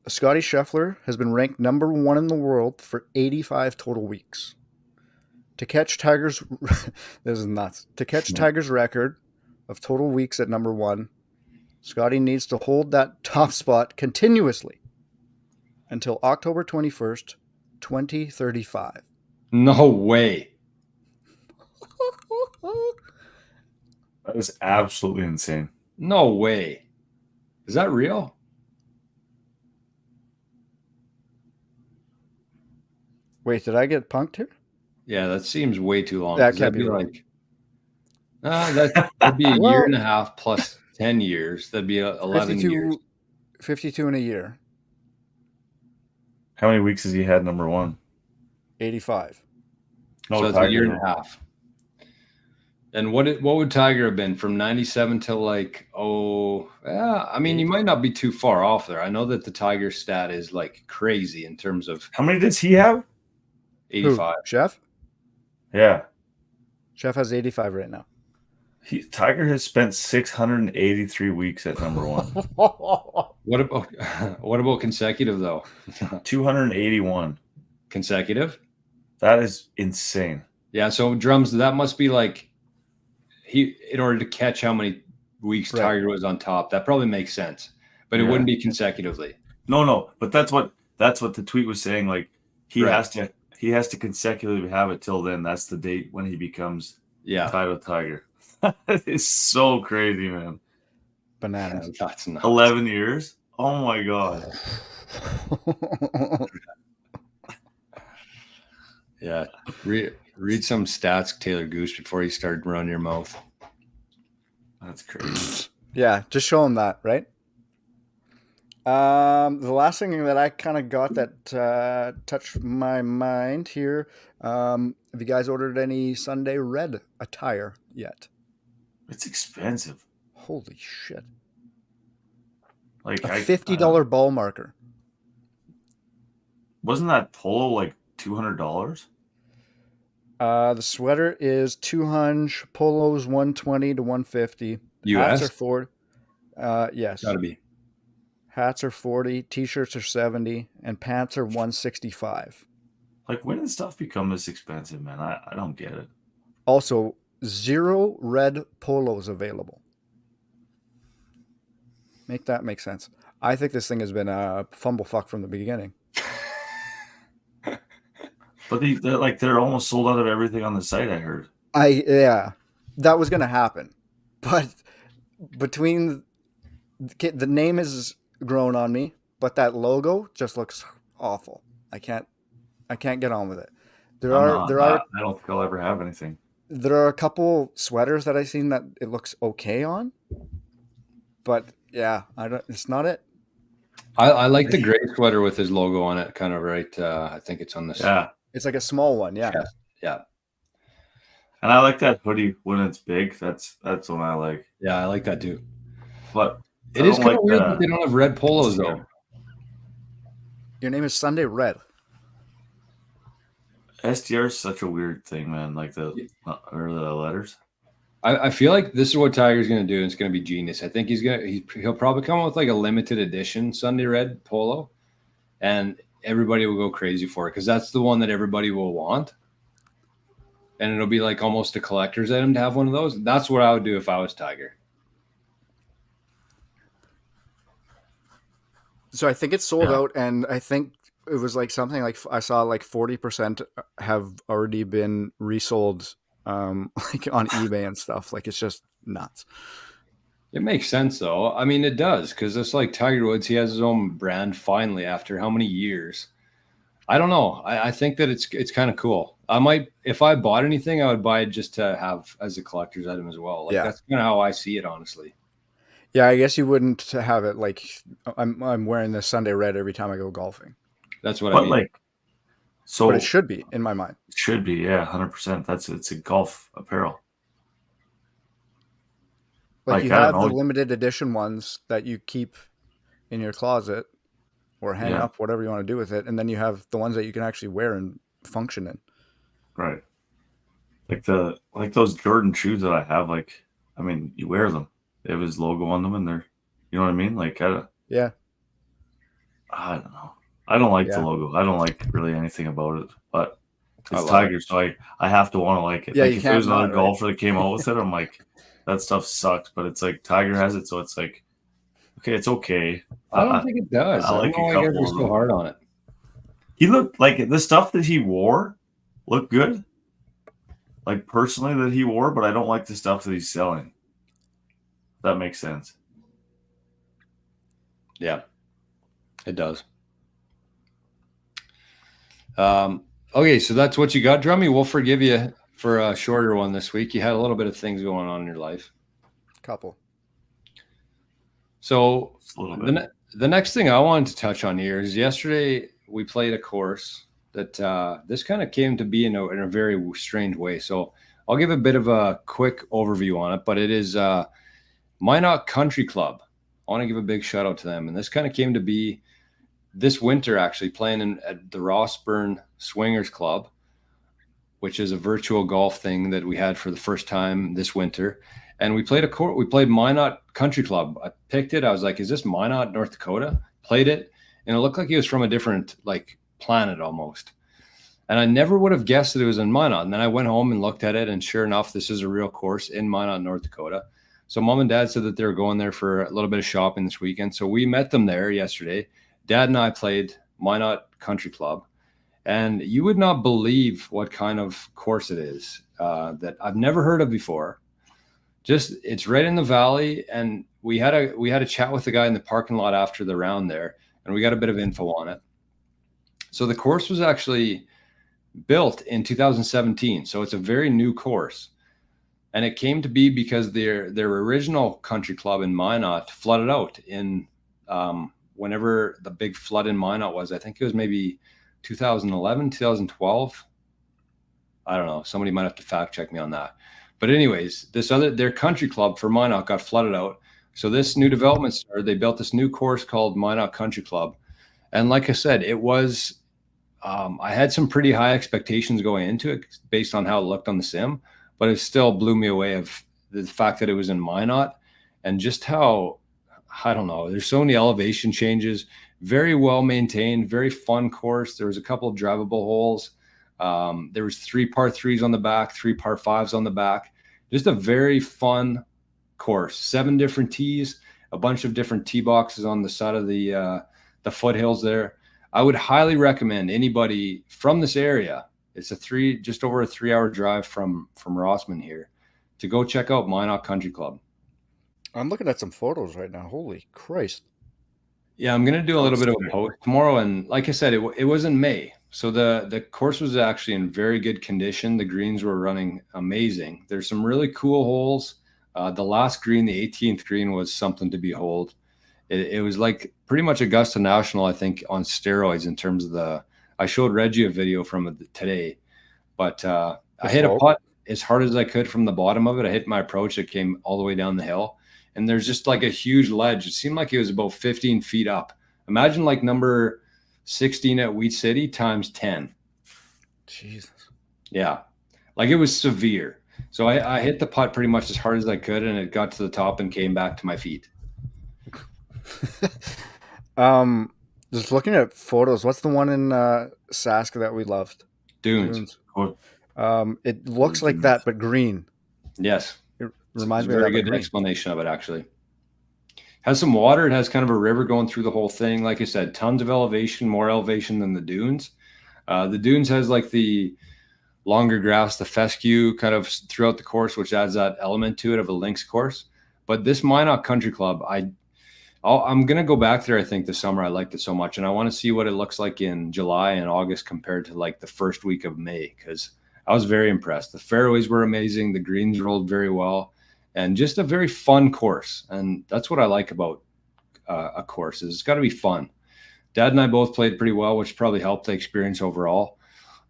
Scotty Scheffler has been ranked number 1 in the world for 85 total weeks. To catch Tiger's this is nuts. To catch Tiger's record of total weeks at number 1, Scotty needs to hold that top spot continuously until October 21st, 2035. No way. That is absolutely insane. No way. Is that real? Wait, did I get punked here? Yeah, that seems way too long. That can't that'd be right. like that'd be a year and a half plus 10 years. That'd be 11 years. 52 in a year. How many weeks has he had number 1? 85. No, so it's a year and a half. And what would Tiger have been from 97 till like, I mean, you might not be too far off there. I know that the Tiger stat is like crazy in terms of How many does he have? 85. Who? Chef? Yeah. Chef has 85 right now. Tiger has spent 683 weeks at number 1. What about consecutive though? 281 consecutive. That is insane. Yeah, so drums, that must be like in order to catch how many weeks Tiger was on top. That probably makes sense, but it wouldn't be consecutively. No, but that's what the tweet was saying. Like he has to consecutively have it till then. That's the date when he becomes title Tiger. That is so crazy, man. Bananas. That's nuts. 11 years. Oh my god. Yeah. Read some stats, Taylor Goose, before you start running your mouth. That's crazy. Yeah, just show him that, right? The last thing that I kind of got that touched my mind here, have you guys ordered any Sunday red attire yet? It's expensive. Holy shit. Like a $50 ball marker. Wasn't that polo like $200? The sweater is $200, polos $120 to $150. US? Hats are $40. Yes. Gotta be. Hats are $40, t-shirts are $70, and pants are $165. Like, when did stuff become this expensive, man? I don't get it. Also, 0 red polos available. Make that make sense. I think this thing has been a fumble fuck from the beginning. But they're almost sold out of everything on the site. I heard. Yeah, that was gonna happen, but between the name is grown on me, but that logo just looks awful. I can't get on with it. There I'm are not. there are I don't think I'll ever have anything. there are a couple sweaters that I've seen that it looks okay on, but yeah, I don't. It's not it. I like the gray sweater with his logo on it, kind of right. I think it's on this Yeah, It's like a small one. Yeah, chest. Yeah, and I like that hoodie when it's big. That's one I like. yeah, I like that too. But I It is don't kind like of weird that they don't have red polos though. your name is Sunday Red. SDR is such a weird thing, man. Like the letters. I feel like this is what Tiger's going to do, and it's going to be genius. I think he'll probably come up with like a limited edition Sunday Red polo, and everybody will go crazy for it because that's the one that everybody will want, and it'll be like almost a collector's item to have one of those. That's what I would do if I was Tiger. So I think it's sold out, and I think it was like something like I saw like 40% have already been resold, like on eBay and stuff. Like it's just nuts. It makes sense though. I mean, it does because it's like Tiger Woods. He has his own brand finally after how many years? I don't know. I think that it's kind of cool. I might, if I bought anything, I would buy it just to have as a collector's item as well. Like that's kind of how I see it, honestly. Yeah, I guess you wouldn't have it like I'm wearing this Sunday Red every time I go golfing. That's what I mean. Like, so but it should be in my mind. It should be, yeah, 100%. It's a golf apparel. Like you have the limited edition ones that you keep in your closet or hang up, whatever you want to do with it, and then you have the ones that you can actually wear and function in. Right. Like those Jordan shoes that I have. Like, I mean, you wear them. They have his logo on them, and they're, you know what I mean? Like, I don't know. I don't like the logo. I don't like really anything about it, but it's Tiger, so I have to want to like it. Yeah, like if there's another golfer that came out with it, I'm like, that stuff sucks. But it's like Tiger has it, so it's like, okay, it's okay. I don't think it does. I don't know why you guys are so hard on it. He looked like the stuff that he wore looked good. Like personally that he wore, but I don't like the stuff that he's selling. That makes sense. Yeah, it does. Okay, so that's what you got, Drummy. We'll forgive you for a shorter one this week. You had a little bit of things going on in your life. Couple. So the next thing I wanted to touch on here is yesterday we played a course that this kind of came to be in a very strange way. So I'll give a bit of a quick overview on it, but it is Minot Country Club. I want to give a big shout out to them. And this kind of came to be this winter, actually playing at the Rossburn Swingers Club, which is a virtual golf thing that we had for the first time this winter. And we played we played Minot Country Club. I picked it. I was like, is this Minot, North Dakota? Played it. And it looked like it was from a different planet almost. And I never would have guessed that it was in Minot. And then I went home and looked at it. And sure enough, this is a real course in Minot, North Dakota. So mom and dad said that they were going there for a little bit of shopping this weekend. So we met them there yesterday. Dad and I played Minot Country Club. And you would not believe what kind of course it is that I've never heard of before. Just it's right in the valley, and we had a chat with the guy in the parking lot after the round there, and we got a bit of info on it. So the course was actually built in 2017, so it's a very new course, and it came to be because their original country club in Minot flooded out in whenever the big flood in Minot was. I think it was maybe 2011, 2012. I don't know. Somebody might have to fact check me on that. But anyways, their country club for Minot got flooded out. So this new development started. They built this new course called Minot Country Club. And like I said, it was, I had some pretty high expectations going into it based on how it looked on the sim, but it still blew me away of the fact that it was in Minot and just how, I don't know, there's so many elevation changes, very well maintained, very fun course. There was a couple of drivable holes. There was 3 par 3s on the back, 3 par 5s on the back. Just a very fun course. 7 different tees, a bunch of different tee boxes on the side of the foothills there. I would highly recommend anybody from this area It's just over a 3-hour drive from Rossman here to go check out Minot Country Club. I'm looking at some photos right now. Holy Christ. Yeah, I'm going to do a little bit of a post tomorrow. And like I said, it was in May. So the course was actually in very good condition. The greens were running amazing. There's some really cool holes. The last green, the 18th green, was something to behold. It was like pretty much Augusta National, I think, on steroids in terms of I showed Reggie a video from it today. But I hit a putt as hard as I could from the bottom of it. I hit my approach. It came all the way down the hill. And there's just like a huge ledge. It seemed like it was about 15 feet up. Imagine like number 16 at Wheat City times 10. Jesus. Yeah. Like it was severe. So I hit the putt pretty much as hard as I could, and it got to the top and came back to my feet. Just looking at photos, what's the one in Saska that we loved? Dunes. It looks like that, but green. Yes. It reminds me of of a very good explanation of it, actually. Has some water. It has kind of a river going through the whole thing. Like I said, tons of elevation, more elevation than the dunes. The dunes has like the longer grass, the fescue kind of throughout the course, which adds that element to it of a links course. But this Minot Country Club, I'm going to go back there, I think, this summer. I liked it so much. And I want to see what it looks like in July and August compared to like the first week of May, because I was very impressed. The fairways were amazing. The greens rolled very well. And just a very fun course. And that's what I like about a course, is it's got to be fun. Dad and I both played pretty well, which probably helped the experience overall.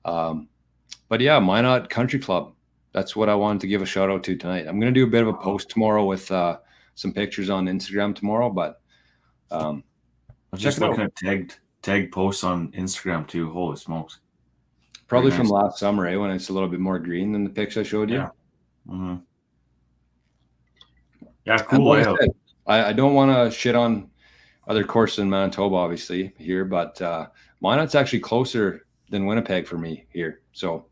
But yeah, Minot Country Club. That's what I wanted to give a shout out to tonight. I'm going to do a bit of a post tomorrow with some pictures on Instagram tomorrow. But I'm just looking at tagged posts on Instagram too. Holy smokes. Probably from last summer, when it's a little bit more green than the pics I showed you. Yeah. Mm-hmm. Yeah, cool layout. I don't want to shit on other courses in Manitoba, obviously, here, but Minot's actually closer than Winnipeg for me here. So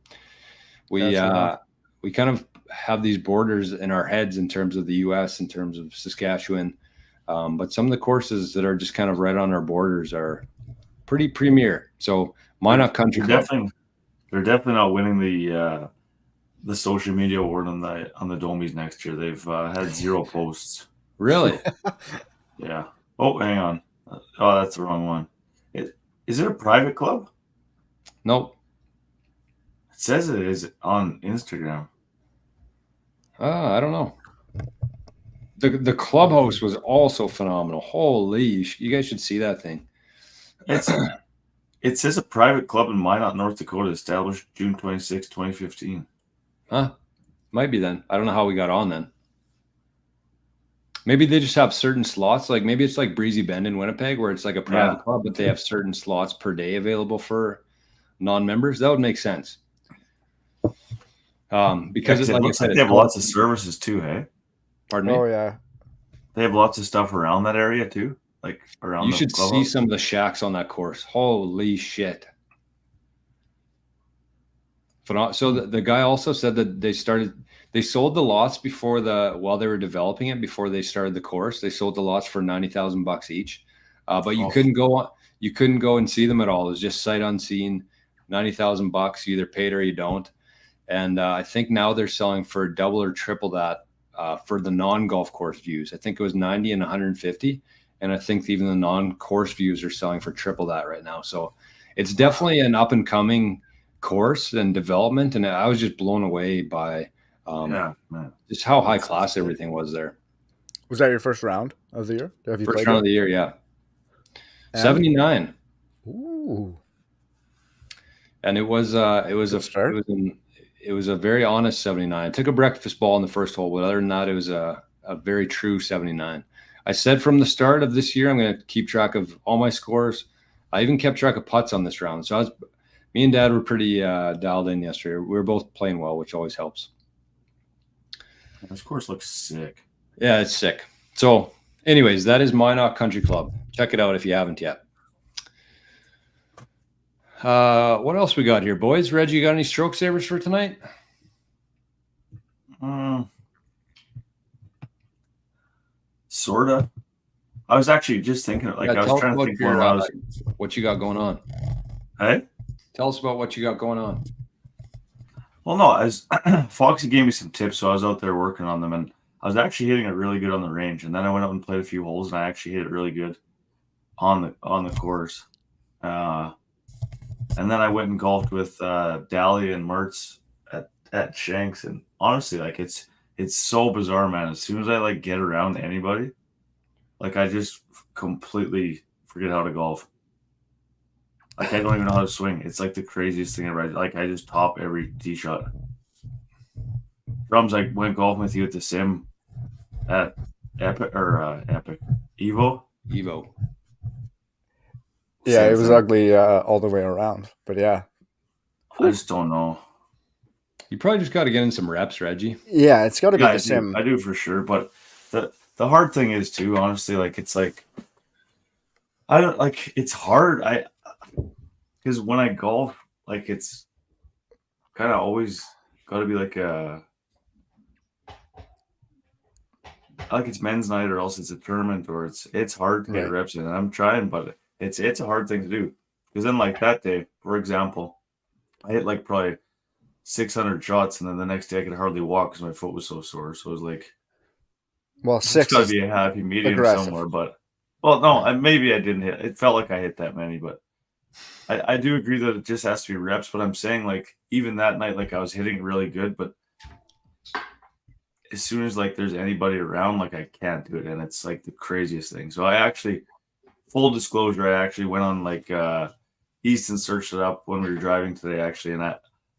we kind of have these borders in our heads in terms of the U.S., in terms of Saskatchewan. But some of the courses that are just kind of right on our borders are pretty premier. So Minot Country Club. They're definitely not winning the social media award on the Domies next year. They've had 0 posts. Really? Yeah. Oh, hang on. Oh, that's the wrong one. Is it a private club? Nope. It says it is on Instagram. I don't know. The clubhouse was also phenomenal. Holy, you guys should see that thing. It says a private club in Minot, North Dakota, established June 26, 2015. Huh? Might be then. I don't know how we got on then. Maybe they just have certain slots. Like maybe it's like Breezy Bend in Winnipeg, where it's like a private club, but they have certain slots per day available for non-members. That would make sense. Because it looks like they have lots of services too, hey? Pardon me? Oh, yeah. They have lots of stuff around that area too? Like around You should see some of the shacks on that course. Holy shit. So the guy also said that they sold the lots while they were developing it, before they started the course. They sold the lots for $90,000 each. But you couldn't go and see them at all. It was just sight unseen, $90,000. You either paid or you don't. And I think now they're selling for double or triple that for the non-golf course views. I think it was 90 and 150. And I think even the non-course views are selling for triple that right now. So it's definitely an up and coming course and development. And I was just blown away by just how high class everything was there. Was that your first round of the year? Have you first round of the year? Yeah. And 79. Ooh. And it was a very honest 79. I took a breakfast ball in the first hole, but other than that, it was a very true 79. I said from the start of this year, I'm going to keep track of all my scores. I even kept track of putts on this round. So me and Dad were pretty dialed in yesterday. We were both playing well, which always helps. This course looks sick. Yeah, it's sick. So anyways, that is Minot Country Club. Check it out if you haven't yet. What else we got here, boys? Reggie, you got any stroke savers for tonight? Sorta. I was actually just thinking, I was trying to think what you got going on. Hey? Tell us about what you got going on. Well, no, as Foxy gave me some tips, so I was out there working on them, and I was actually hitting it really good on the range. And then I went out and played a few holes, and I actually hit it really good on the course. Uh, and then I went and golfed with Dally and Mertz at Shanks, and honestly, like it's so bizarre, man. As soon as I like get around anybody, like I just completely forget how to golf. Like I don't even know how to swing. It's like the craziest thing ever. Like I just top every tee shot. Drums, I went golfing with you at the sim at Epic Evo. Evo. Yeah, Same it was thing. ugly all the way around. But yeah. I just don't know. You probably just got to get in some reps, Reggie. Yeah, it's got to be Yeah, the sim. I do for sure. But the hard thing is too, honestly, like it's like I don't like it's hard. Because when I golf, like it's kind of always got to be like it's men's night or else it's a tournament or it's hard to get Right. reps in. And I'm trying, but it's a hard thing to do. Because then like that day, for example, I hit like probably 600 shots, and then the next day I could hardly walk because my foot was so sore. So it was like, Well, it's 6 got to is be a happy medium aggressive. somewhere. But well, no, maybe I didn't hit. It felt like I hit that many, but I do agree that it just has to be reps. But I'm saying like even that night, like I was hitting really good, but as soon as like there's anybody around, like I can't do it, and it's like the craziest thing. So I actually, full disclosure, I actually went on like East and searched it up when we were driving today, actually, and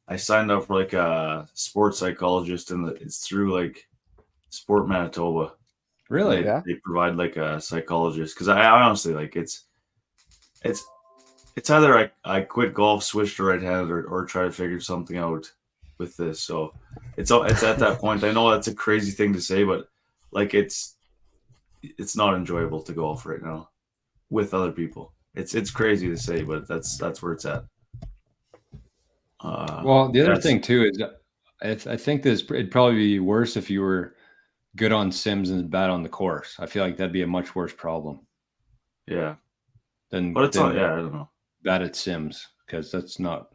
I signed up for like a sports psychologist, and it's through like Sport Manitoba. Really? Yeah. They provide like a psychologist because I honestly like it's either I quit golf, switch to right-handed, or try to figure something out with this. So it's at that point. I know that's a crazy thing to say, but like it's not enjoyable to golf right now with other people. It's crazy to say, but that's where it's at. Well, the other That's thing too is I think this it'd probably be worse if you were good on sims and bad on the course. I feel like that'd be a much worse problem yeah, than but it's not. Yeah, I don't know. bad at sims because that's not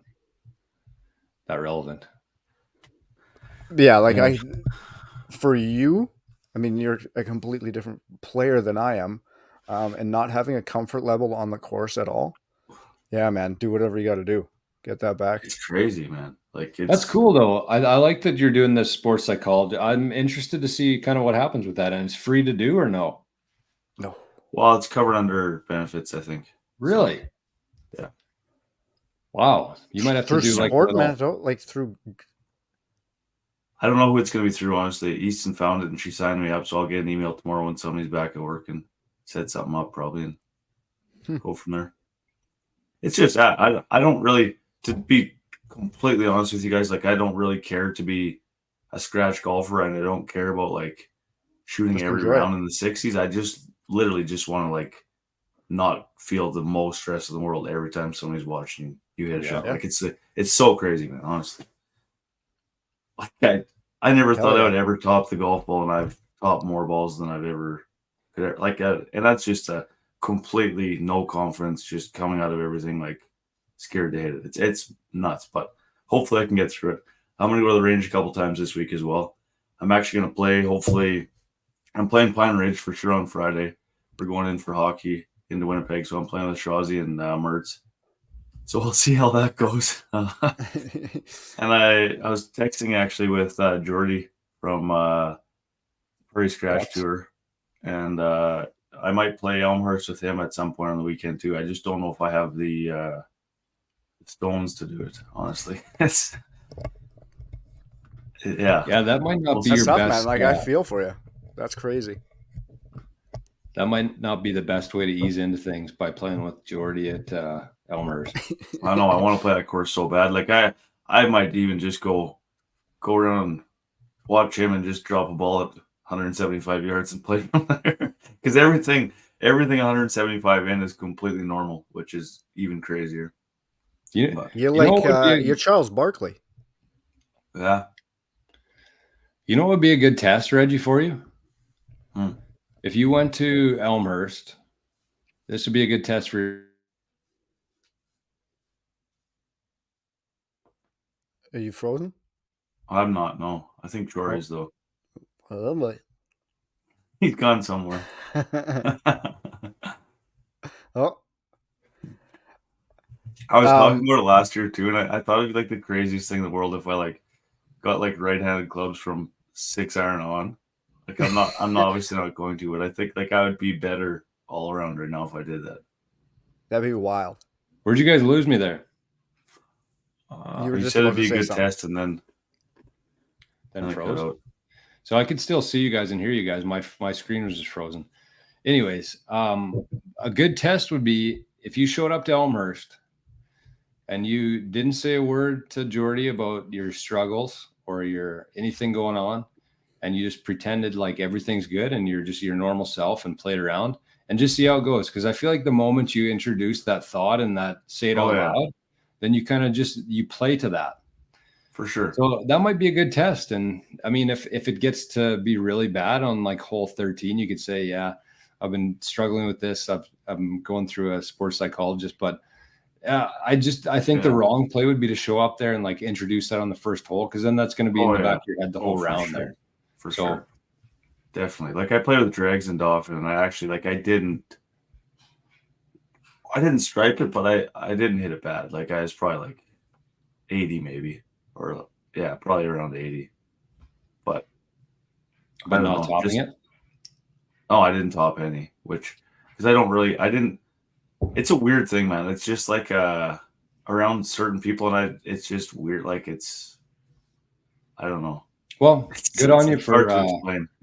that relevant. Yeah, like Yeah. for you, I mean, you're a completely different player than I am, and not having a comfort level on the course at all. Yeah, man, do whatever you got to do. Get that back. It's crazy, man. Like That's cool though. I like that you're doing this sports psychology. I'm interested to see kind of what happens with that, and it's free to do or no? No. Well, it's covered under benefits, I think. Really? So, yeah. Wow. You might have to Through do like a Sport little. Manitoba, like through. I don't know who it's going to be through, honestly. Easton found it and she signed me up, so I'll get an email tomorrow when somebody's back at work and set something up probably and go from there. It's just I don't really, to be completely honest with you guys, like I don't really care to be a scratch golfer, and I don't care about like shooting Just every enjoy it. round in the 60s. I just literally just want to like not feel the most stress in the world every time somebody's watching you hit a shot. Yeah. Like it's so crazy, man, honestly. Like I never Hell thought I yeah. would ever top the golf ball, and I've topped more balls than I've ever like, and that's just a completely no confidence, just coming out of everything, like scared to hit it. It's nuts, but hopefully I can get through it. I'm gonna go to the range a couple times this week as well. I'm actually gonna play. Hopefully, I'm playing Pine Ridge for sure on Friday. We're going in for hockey into Winnipeg, so I'm playing with Shawzy and Mertz. So we'll see how that goes. And I was texting actually with Jordy from Prairie Scratch Tour, and I might play Elmhurst with him at some point on the weekend too. I just don't know if I have the stones to do it. Honestly, yeah. Yeah, that might not be That's your tough, best. man. Like I feel for you. That's crazy. That might not be the best way to ease into things by playing with Jordy at Elmer's. I know I want to play that course so bad. Like I might even just go around and watch him and just drop a ball at 175 yards and play from there. Because everything 175 in is completely normal, which is even crazier. You're You're you know like what would be you're Charles Barkley. Yeah. you know what would be a good test, Reggie, for you? Hmm. If you went to Elmhurst, this would be a good test for you. Are you frozen? I'm not. No, I think Jory's though. Oh boy. He's gone somewhere. Oh, I was talking about it last year too, and I thought it'd be like the craziest thing in the world if I like got like right-handed clubs from 6 iron on. Like I'm not obviously not going to, but I think like I would be better all around right now if I did that. that'd be wild. Where'd you guys lose me there? You were You just said about it'd be to a say good something. test, and then Then it cut froze. out. So I could still see you guys and hear you guys. My screen was just frozen. Anyways, a good test would be if you showed up to Elmhurst and you didn't say a word to Jordy about your struggles or your anything going on, and you just pretended like everything's good and you're just your normal self and played around and just see how it goes. Because I feel like the moment you introduce that thought and that say it out loud, then you kind of you play to that. For sure. So that might be a good test. And I mean, if it gets to be really bad on like hole 13, you could say, yeah, I've been struggling with this. I'm going through a sports psychologist, but I think the wrong play would be to show up there and like introduce that on the first hole, because then that's going to be in the back of your head the whole round there. For sure. Definitely. Like I played with Dregs and Dauphin, and I actually I didn't stripe it, but I didn't hit it bad. Like I was probably like 80 maybe, or yeah, probably around 80. But not topping it. No, I didn't top any, because I didn't. It's a weird thing, man. It's just like around certain people, and it's just weird. Like I don't know. Well, good on you for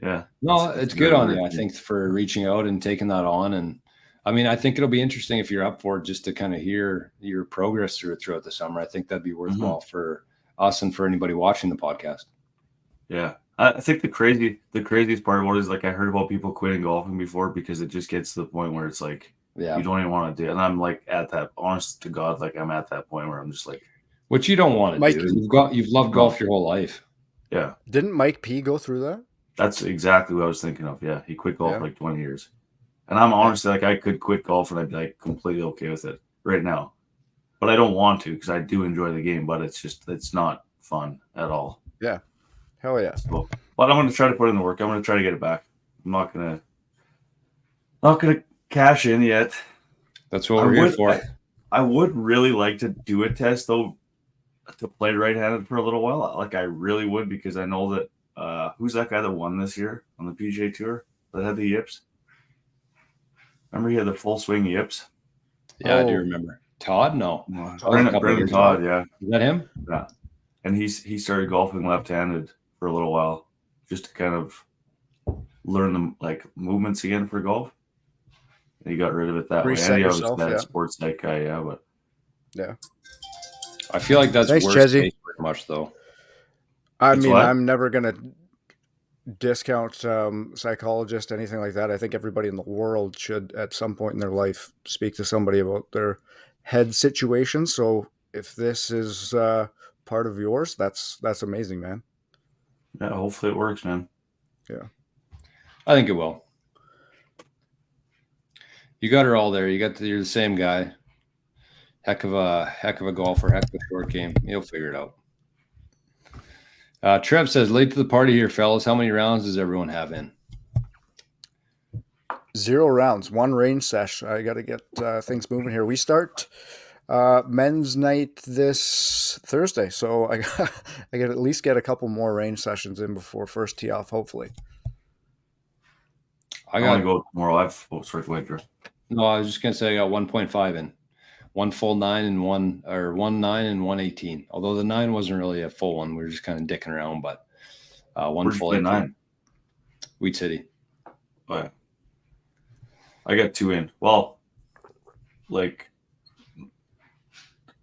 yeah. No, it's good on you, I think, for reaching out and taking that on. And I mean, I think it'll be interesting if you're up for it, just to kind of hear your progress throughout the summer. I think that'd be worthwhile for us and for anybody watching the podcast. Yeah. I think the craziest part about it is like I heard about people quitting golfing before because it just gets to the point where it's like you don't even want to do it. And I'm like at that, honest to God, like I'm at that point where I'm just like, what you don't want to do. You've loved golf your whole life. Yeah. Didn't Mike P go through that? That's exactly what I was thinking of. Yeah. He quit golf for like 20 years. And I'm honestly like, I could quit golf and I'd be like completely okay with it right now. But I don't want to, because I do enjoy the game, but it's not fun at all. Yeah. Hell yeah. So, but I'm going to try to put in the work. I'm going to try to get it back. I'm not going to cash in yet. That's what we're here for. I would really like to do a test though, to play right-handed for a little while. Like I really would, because I know that who's that guy that won this year on the PGA Tour that had the yips? Remember he had the full swing yips? Yeah, I do remember. Todd? No. Brendan Todd, yeah. Is that him? Yeah. And he started golfing left-handed for a little while, just to kind of learn the like movements again for golf. And he got rid of it that way. And he was that sports psych guy, but yeah. I feel like that's worst case pretty much, though. I'm never gonna discount psychologist, anything like that. I think everybody in the world should, at some point in their life, speak to somebody about their head situation. So if this is part of yours, that's amazing, man. Yeah, hopefully it works, man. Yeah, I think it will. You got her all there. You're the same guy. Heck of a golfer. Heck of a short game. You'll figure it out. Trev says, late to the party here, fellas. How many rounds does everyone have in? 0 rounds, 1 range sesh. I got to get things moving here. We start men's night this Thursday, so I got to at least get a couple more range sessions in before first tee off, hopefully. I got to go tomorrow. Sorry, go ahead, Drew. No, I was just gonna say I got 1.5 in. 1 full 9 and 1 9 and 1 18. Although the 9 wasn't really a full one, we were just kind of dicking around. But 1 full 9. Wheat City. Oh, yeah. I got 2 in. Well, like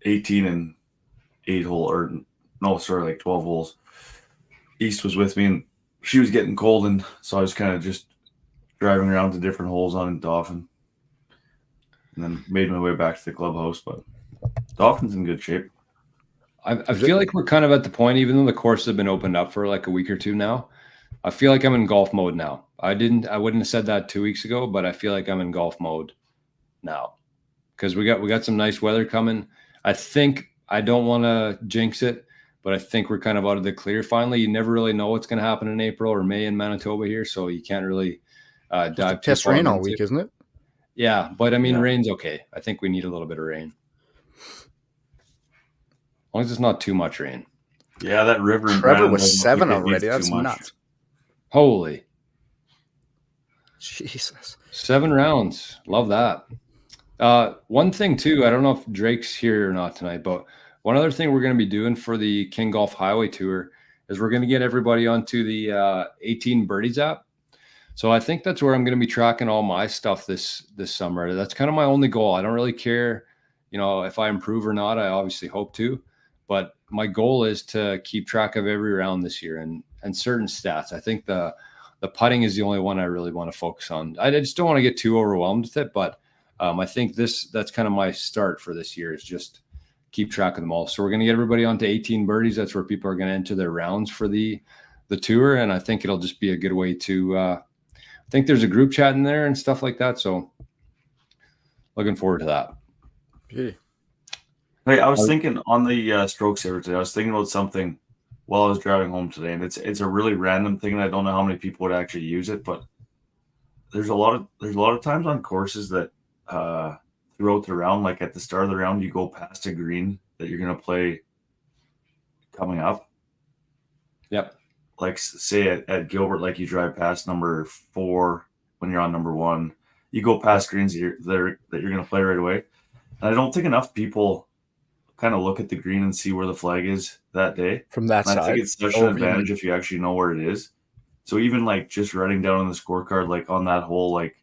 18 and 8 hole, or no, sorry, like 12 holes. East was with me, and she was getting cold, and so I was kind of just driving around to different holes on Dauphin. And then made my way back to the clubhouse, but Dolphins in good shape. I feel like we're kind of at the point, even though the courses have been opened up for like a week or two now, I feel like I'm in golf mode now. I wouldn't have said that 2 weeks ago, but I feel like I'm in golf mode now because we got some nice weather coming. I think I don't want to jinx it, but I think we're kind of out of the clear finally. You never really know what's going to happen in April or May in Manitoba here, so you can't really dive too Test far rain all into week, it. isn't it? Yeah, but I mean, Yeah. rain's okay. I think we need a little bit of rain. As long as it's not too much rain. Yeah, that river in Trevor Brandon was doesn't look 7 like it needs already. too That's much. nuts. Holy. Jesus. 7 rounds. Love that. One thing too, I don't know if Drake's here or not tonight, but one other thing we're going to be doing for the King Golf Highway Tour is we're going to get everybody onto the 18 Birdies app. So I think that's where I'm going to be tracking all my stuff this summer. That's kind of my only goal. I don't really care, if I improve or not. I obviously hope to, but my goal is to keep track of every round this year and certain stats. I think the putting is the only one I really want to focus on. I just don't want to get too overwhelmed with it, but I think that's kind of my start for this year is just keep track of them all. So we're going to get everybody onto 18 Birdies. That's where people are going to enter their rounds for the tour, and I think it'll just be a good way to. I think there's a group chat in there and stuff like that. So looking forward to that. Gee. Hey, I was thinking on the stroke saver today. I was thinking about something while I was driving home today, and it's a really random thing, and I don't know how many people would actually use it, but there's a lot of times on courses that throughout the round, like at the start of the round, you go past a green that you're gonna play coming up. Yep. Like say at Gilbert, like you drive past number 4 when you're on number 1, you go past greens that you're going to play right away. And I don't think enough people kind of look at the green and see where the flag is that day. From that And side. I think it's such an advantage if you actually know where it is. So even like just writing down on the scorecard, like on that hole, like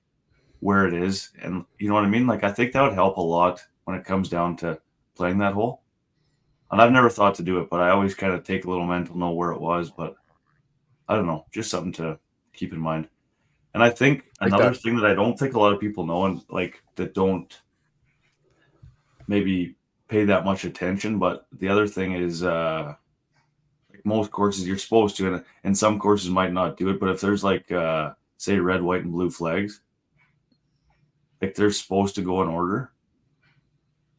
where it is, and you know what I mean? Like I think that would help a lot when it comes down to playing that hole. And I've never thought to do it, but I always kind of take a little mental note where it was, but I don't know, just something to keep in mind. And I think another thing that I don't think a lot of people know and like that don't maybe pay that much attention, but the other thing is like most courses you're supposed to, and some courses might not do it, but if there's like say red, white, and blue flags, like they're supposed to go in order.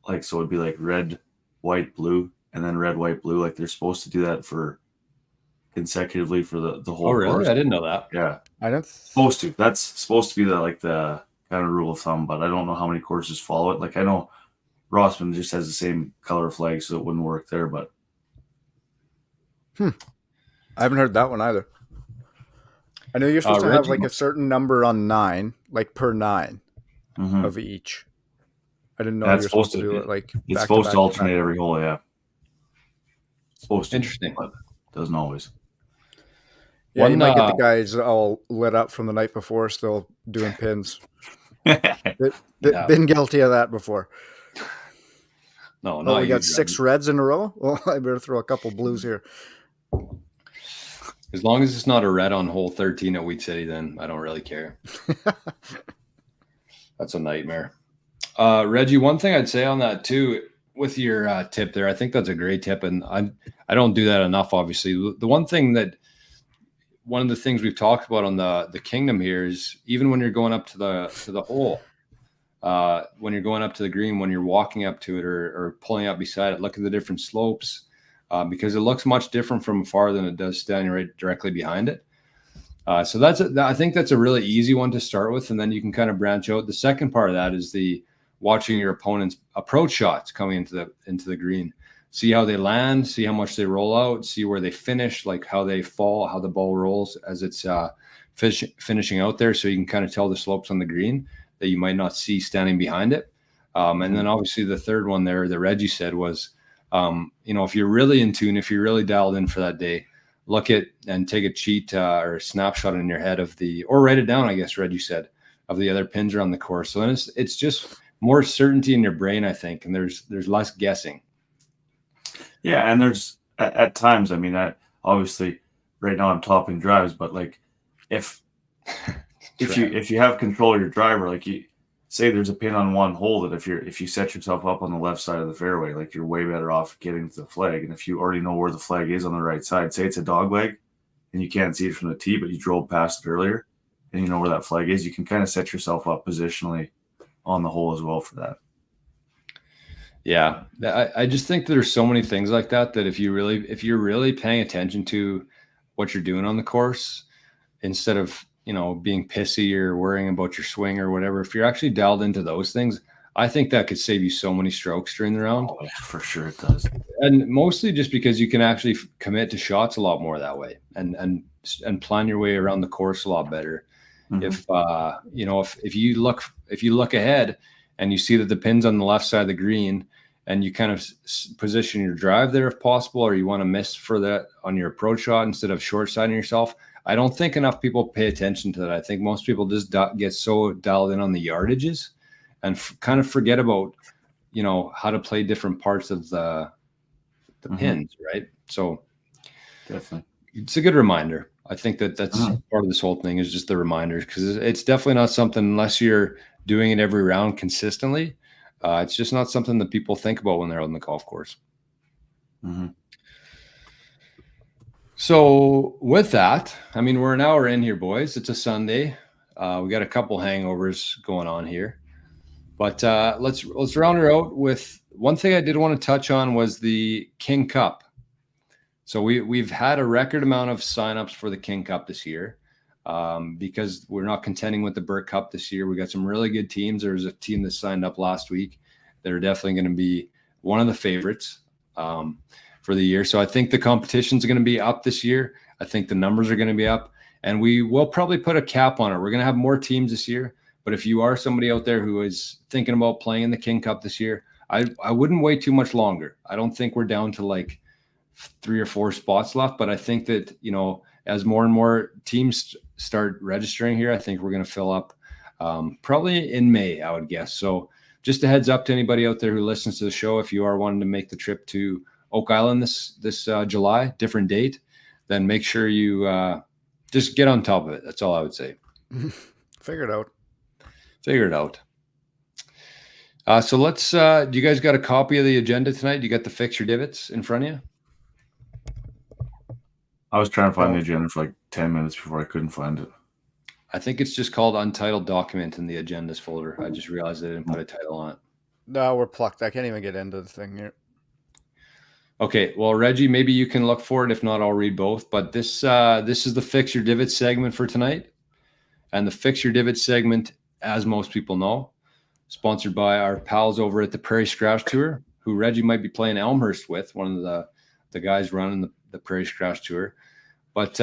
Like so it'd be like red, white, blue, and then red, white, blue. Like they're supposed to do that for consecutively for the whole really? course. I didn't know that. Yeah. I don't Supposed to. That's supposed to be the kind of rule of thumb, but I don't know how many courses follow it. Like I know Rossman just has the same color flag, so it wouldn't work there, but I haven't heard that one either. I know you're supposed to have Reggie, like a certain number on 9, like per 9 of each. I didn't know That's you're supposed to do it like it's back supposed to to alternate every hole, yeah. Supposed to. Interesting. But doesn't always. Yeah, you might get the guys all lit up from the night before still doing pins. Been guilty of that before. No, we got 6 reds in a row. Well, I better throw a couple blues here. As long as it's not a red on hole 13 at Wheat City, then I don't really care. That's a nightmare. Reggie, one thing I'd say on that too, with your tip there, I think that's a great tip, and I don't do that enough. Obviously, one of the things we've talked about on the Kngdom here is even when you're going up to the hole, when you're going up to the green, when you're walking up to it or pulling up beside it, look at the different slopes because it looks much different from afar than it does standing right directly behind it. So I think that's a really easy one to start with, and then you can kind of branch out. The second part of that is watching your opponent's approach shots coming into the green. See how they land, see how much they roll out, see where they finish, like how they fall, how the ball rolls as it's finishing out there. So you can kind of tell the slopes on the green that you might not see standing behind it. And then obviously the third one there that Reggie said was, if you're really in tune, if you're really dialed in for that day, look at and take a cheat or a snapshot in your head or write it down, I guess Reggie said, of the other pins around the course. So then it's just more certainty in your brain, I think, and there's less guessing. Yeah, and there's at times, I mean, obviously right now I'm topping drives, but like if you have control of your driver, like you say there's a pin on one hole that if you set yourself up on the left side of the fairway, like you're way better off getting to the flag. And if you already know where the flag is on the right side, say it's a dog leg and you can't see it from the tee, but you drove past it earlier and you know where that flag is, you can kind of set yourself up positionally on the hole as well for that. Yeah, I just think there's so many things like that if you're really paying attention to what you're doing on the course, instead of being pissy or worrying about your swing or whatever, if you're actually dialed into those things, I think that could save you so many strokes during the round. Oh, yeah, for sure it does. And mostly just because you can actually commit to shots a lot more that way, and plan your way around the course a lot better. Mhm. If you look ahead and you see that the pin's on the left side of the green, and you kind of position your drive there if possible, or you want to miss for that on your approach shot instead of short siding yourself. I don't think enough people pay attention to that. I think most people just get so dialed in on the yardages and kind of forget about how to play different parts of the pins, right? So Definitely. it's a good reminder. I think that's part of this whole thing, is just the reminders, because it's definitely not something, unless you're doing it every round consistently. It's just not something that people think about when they're on the golf course. Mm-hmm. So with that, I mean, we're an hour in here, boys. It's a Sunday. We got a couple hangovers going on here, but let's round her out with one thing I did want to touch on, was the King Cup. So we've had a record amount of signups for the King Cup this year, because we're not contending with the Burt Cup this year. We got some really good teams. There was a team that signed up last week that are definitely going to be one of the favorites for the year. So I think the competition's going to be up this year. I think the numbers are going to be up, and we will probably put a cap on it. We're going to have more teams this year. But if you are somebody out there who is thinking about playing in the King Cup this year, I wouldn't wait too much longer. I don't think we're down to like 3 or 4 spots left, but I think that, as more and more teams start registering here, I think we're going to fill up probably in May, I would guess. So just a heads up to anybody out there who listens to the show, if you are wanting to make the trip to Oak Island this July, different date, then make sure you just get on top of it. That's all I would say. Figure it out. Figure it out. So let's, do you guys got a copy of the agenda tonight? You got the fix your divots in front of you? I was trying to find the agenda for like 10 minutes before I couldn't find it. I think it's just called Untitled Document in the agendas folder. I just realized I didn't put a title on it. No, we're plucked. I can't even get into the thing here. Okay, well, Reggie, maybe you can look for it. If not, I'll read both. But this is the Fix Your Divot segment for tonight. And the Fix Your Divot segment, as most people know, sponsored by our pals over at the Prairie Scratch Tour, who Reggie might be playing Elmhurst with, one of the guys running the Prairie Scratch Tour. But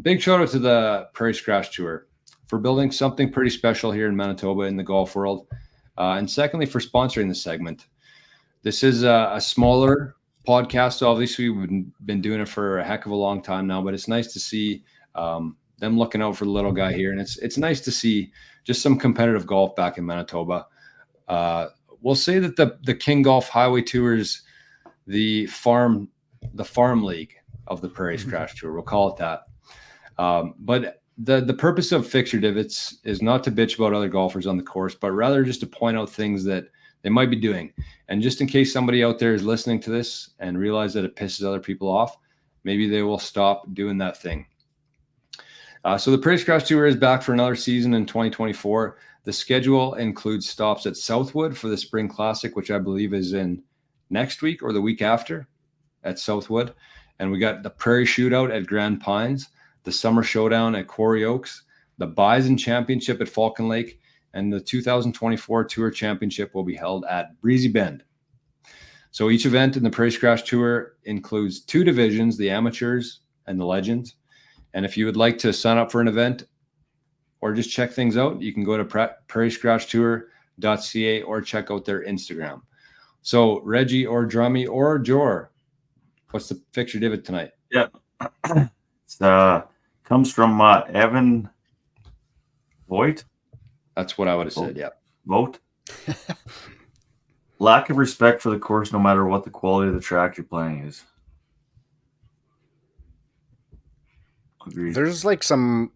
big shout out to the Prairie Scratch Tour for building something pretty special here in Manitoba in the golf world. And secondly, for sponsoring this segment. This is a smaller podcast. Obviously, we've been doing it for a heck of a long time now, but it's nice to see them looking out for the little guy here. And it's nice to see just some competitive golf back in Manitoba. We'll say that the King Golf Highway Tour is the farm league of the Prairie Scratch Tour. We'll call it that. But the purpose of Fix Your Divots is not to bitch about other golfers on the course, but rather just to point out things that they might be doing. And just in case somebody out there is listening to this and realize that it pisses other people off, maybe they will stop doing that thing. So the Prairie Scratch Tour is back for another season in 2024. The schedule includes stops at Southwood for the Spring Classic, which I believe is in next week or the week after at Southwood. And we got the Prairie Shootout at Grand Pines, the Summer Showdown at Quarry Oaks, the Bison Championship at Falcon Lake, and the 2024 Tour Championship will be held at Breezy Bend. So each event in the Prairie Scratch Tour includes 2 divisions, the Amateurs and the Legends. And if you would like to sign up for an event or just check things out, you can go to prairiescratchtour.ca or check out their Instagram. So Reggie or Drummy or Jor, what's the Fix Your Divot tonight? Yeah. It's comes from Evan Voigt. That's what I would have said, yeah. Vote. Lack of respect for the course, no matter what the quality of the track you're playing is. Agreed. There's like some,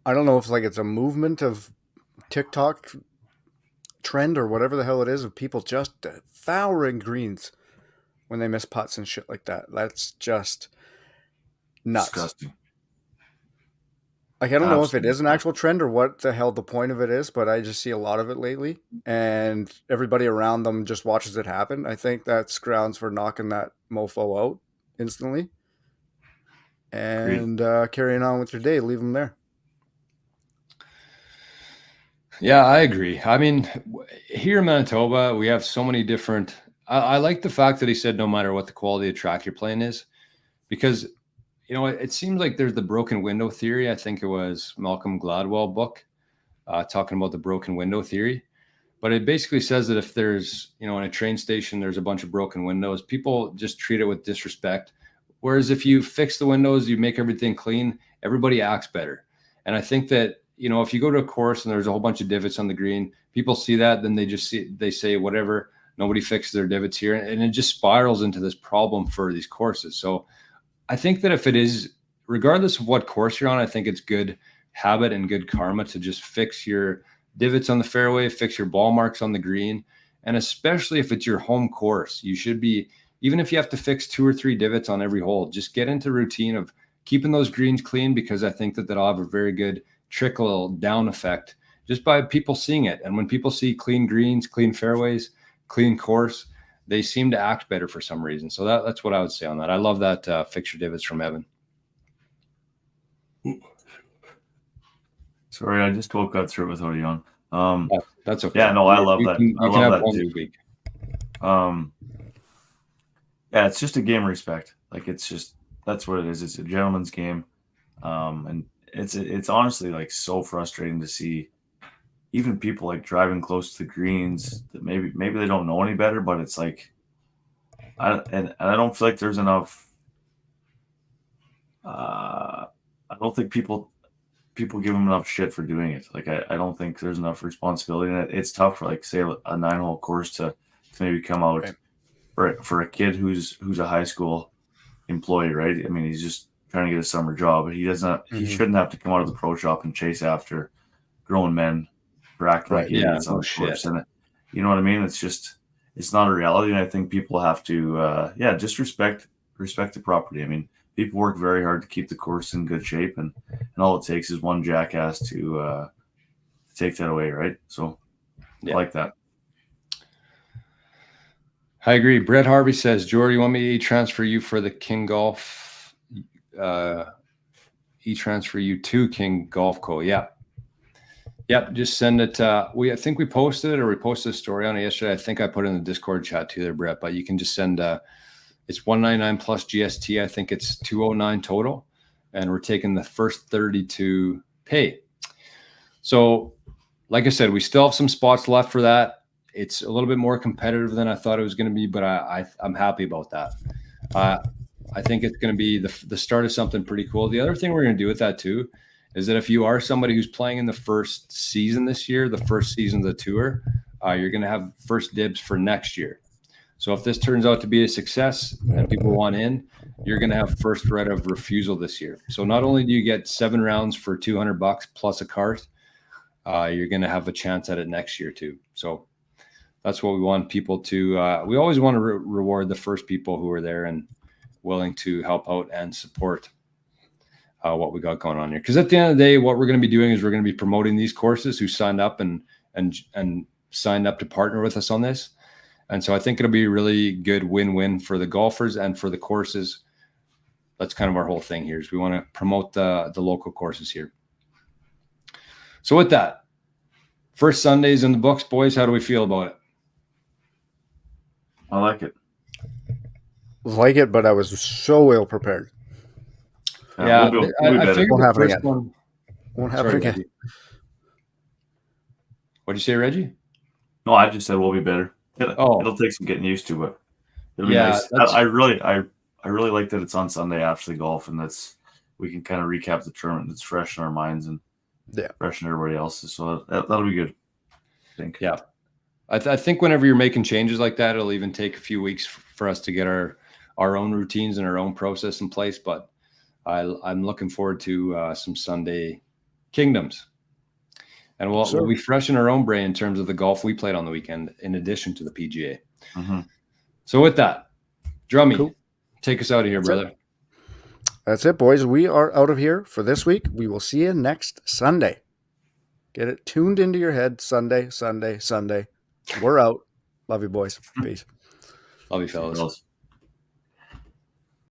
I don't know if like it's a movement of TikTok trend or whatever the hell it is, of people just devouring greens when they miss putts and shit like that. That's just nuts. Disgusting. Like, I don't know if it Absolutely. is an actual trend or what the hell the point of it is, but I just see a lot of it lately, and everybody around them just watches it happen. I think that's grounds for knocking that mofo out instantly Agreed. and carrying on with your day. Leave them there. Yeah, I agree. I mean, here in Manitoba, we have so many different. I like the fact that he said no matter what the quality of track you're playing is, because it seems like there's the broken window theory. I think it was Malcolm Gladwell book talking about the broken window theory. But it basically says that if there's, in a train station, there's a bunch of broken windows, people just treat it with disrespect. Whereas if you fix the windows, you make everything clean, everybody acts better. And I think that, if you go to a course and there's a whole bunch of divots on the green, people see that, then they say, whatever, nobody fixes their divots here. And it just spirals into this problem for these courses. So I think that if it is, regardless of what course you're on, I think it's good habit and good karma to just fix your divots on the fairway, fix your ball marks on the green. And especially if it's your home course, you should be, even if you have to fix 2 or 3 divots on every hole, just get into routine of keeping those greens clean, because I think that that'll have a very good trickle down effect just by people seeing it. And when people see clean greens, clean fairways, clean course, they seem to act better for some reason. So that's what I would say on that. I love that fix your divots from Evan. Sorry, I just woke up through it without you on. That's okay. Yeah, no, I love that. I love that one too. this week. Yeah, it's just a game of respect. Like, it's just, that's what it is. It's a gentleman's game. And it's honestly like so frustrating to see even people like driving close to the greens that maybe they don't know any better, but it's like, I don't feel like there's enough. I don't think people give them enough shit for doing it. Like, I don't think there's enough responsibility in it. It's tough for, like, say, a 9-hole course to maybe come out for a kid who's a high school employee, right? I mean, he's just trying to get a summer job, but he shouldn't have to come out of the pro shop and chase after grown men for acting like idiots on the course. And you know what I mean? It's just, it's not a reality. And I think people have to, just respect the property. I mean, people work very hard to keep the course in good shape, and all it takes is one jackass to take that away, right? So I like that. I agree. Brett Harvey says, Jordy, you want me to transfer you for the King Golf? E-transfer you to King Golf Co. Yeah. Yep. Just send it. I think we posted it, or we posted a story on it yesterday. I think I put it in the Discord chat too there, Brett, but you can just send, it's $199 plus GST. I think it's $209 total. And we're taking the first 30 to pay. So like I said, we still have some spots left for that. It's a little bit more competitive than I thought it was going to be, but I'm happy about that. I think it's going to be the start of something pretty cool. The other thing we're going to do with that too is that if you are somebody who's playing in the first season this year, the first season of the tour, you're going to have first dibs for next year. So if this turns out to be a success and people want in, you're going to have first right of refusal this year. So not only do you get 7 rounds for $200 plus a cart, you're going to have a chance at it next year too. So that's what we want people to. We always want to reward the first people who are there and willing to help out and support what we got going on here. Because at the end of the day, what we're going to be doing is we're going to be promoting these courses who signed up and signed up to partner with us on this. And so I think it'll be a really good win-win for the golfers and for the courses. That's kind of our whole thing here, is we want to promote the local courses here. So with that, first Sunday's in the books, boys. How do we feel about it? I like it. Like it, but I was so ill prepared. Yeah, we'll I figured Won't the happen first again. one. Won't happen Sorry, again. Reggie. What'd you say, Reggie? No, I just said we'll be better. It'll take some getting used to, but it'll be nice. I really like that it's on Sunday after the golf, and we can kind of recap the tournament. It's fresh in our minds and fresh in everybody else's. So that'll be good, I think. Yeah. I think whenever you're making changes like that, it'll even take a few weeks for us to get our own routines and our own process in place. But I'm looking forward to some Sunday Kingdoms. And we'll be fresh in our own brain in terms of the golf we played on the weekend, in addition to the PGA. Mm-hmm. So with that, Drummy, take us out of here, brother. That's it, boys. We are out of here for this week. We will see you next Sunday. Get it tuned into your head. Sunday, Sunday, Sunday. We're out. Love you, boys. Peace. Love you, fellas.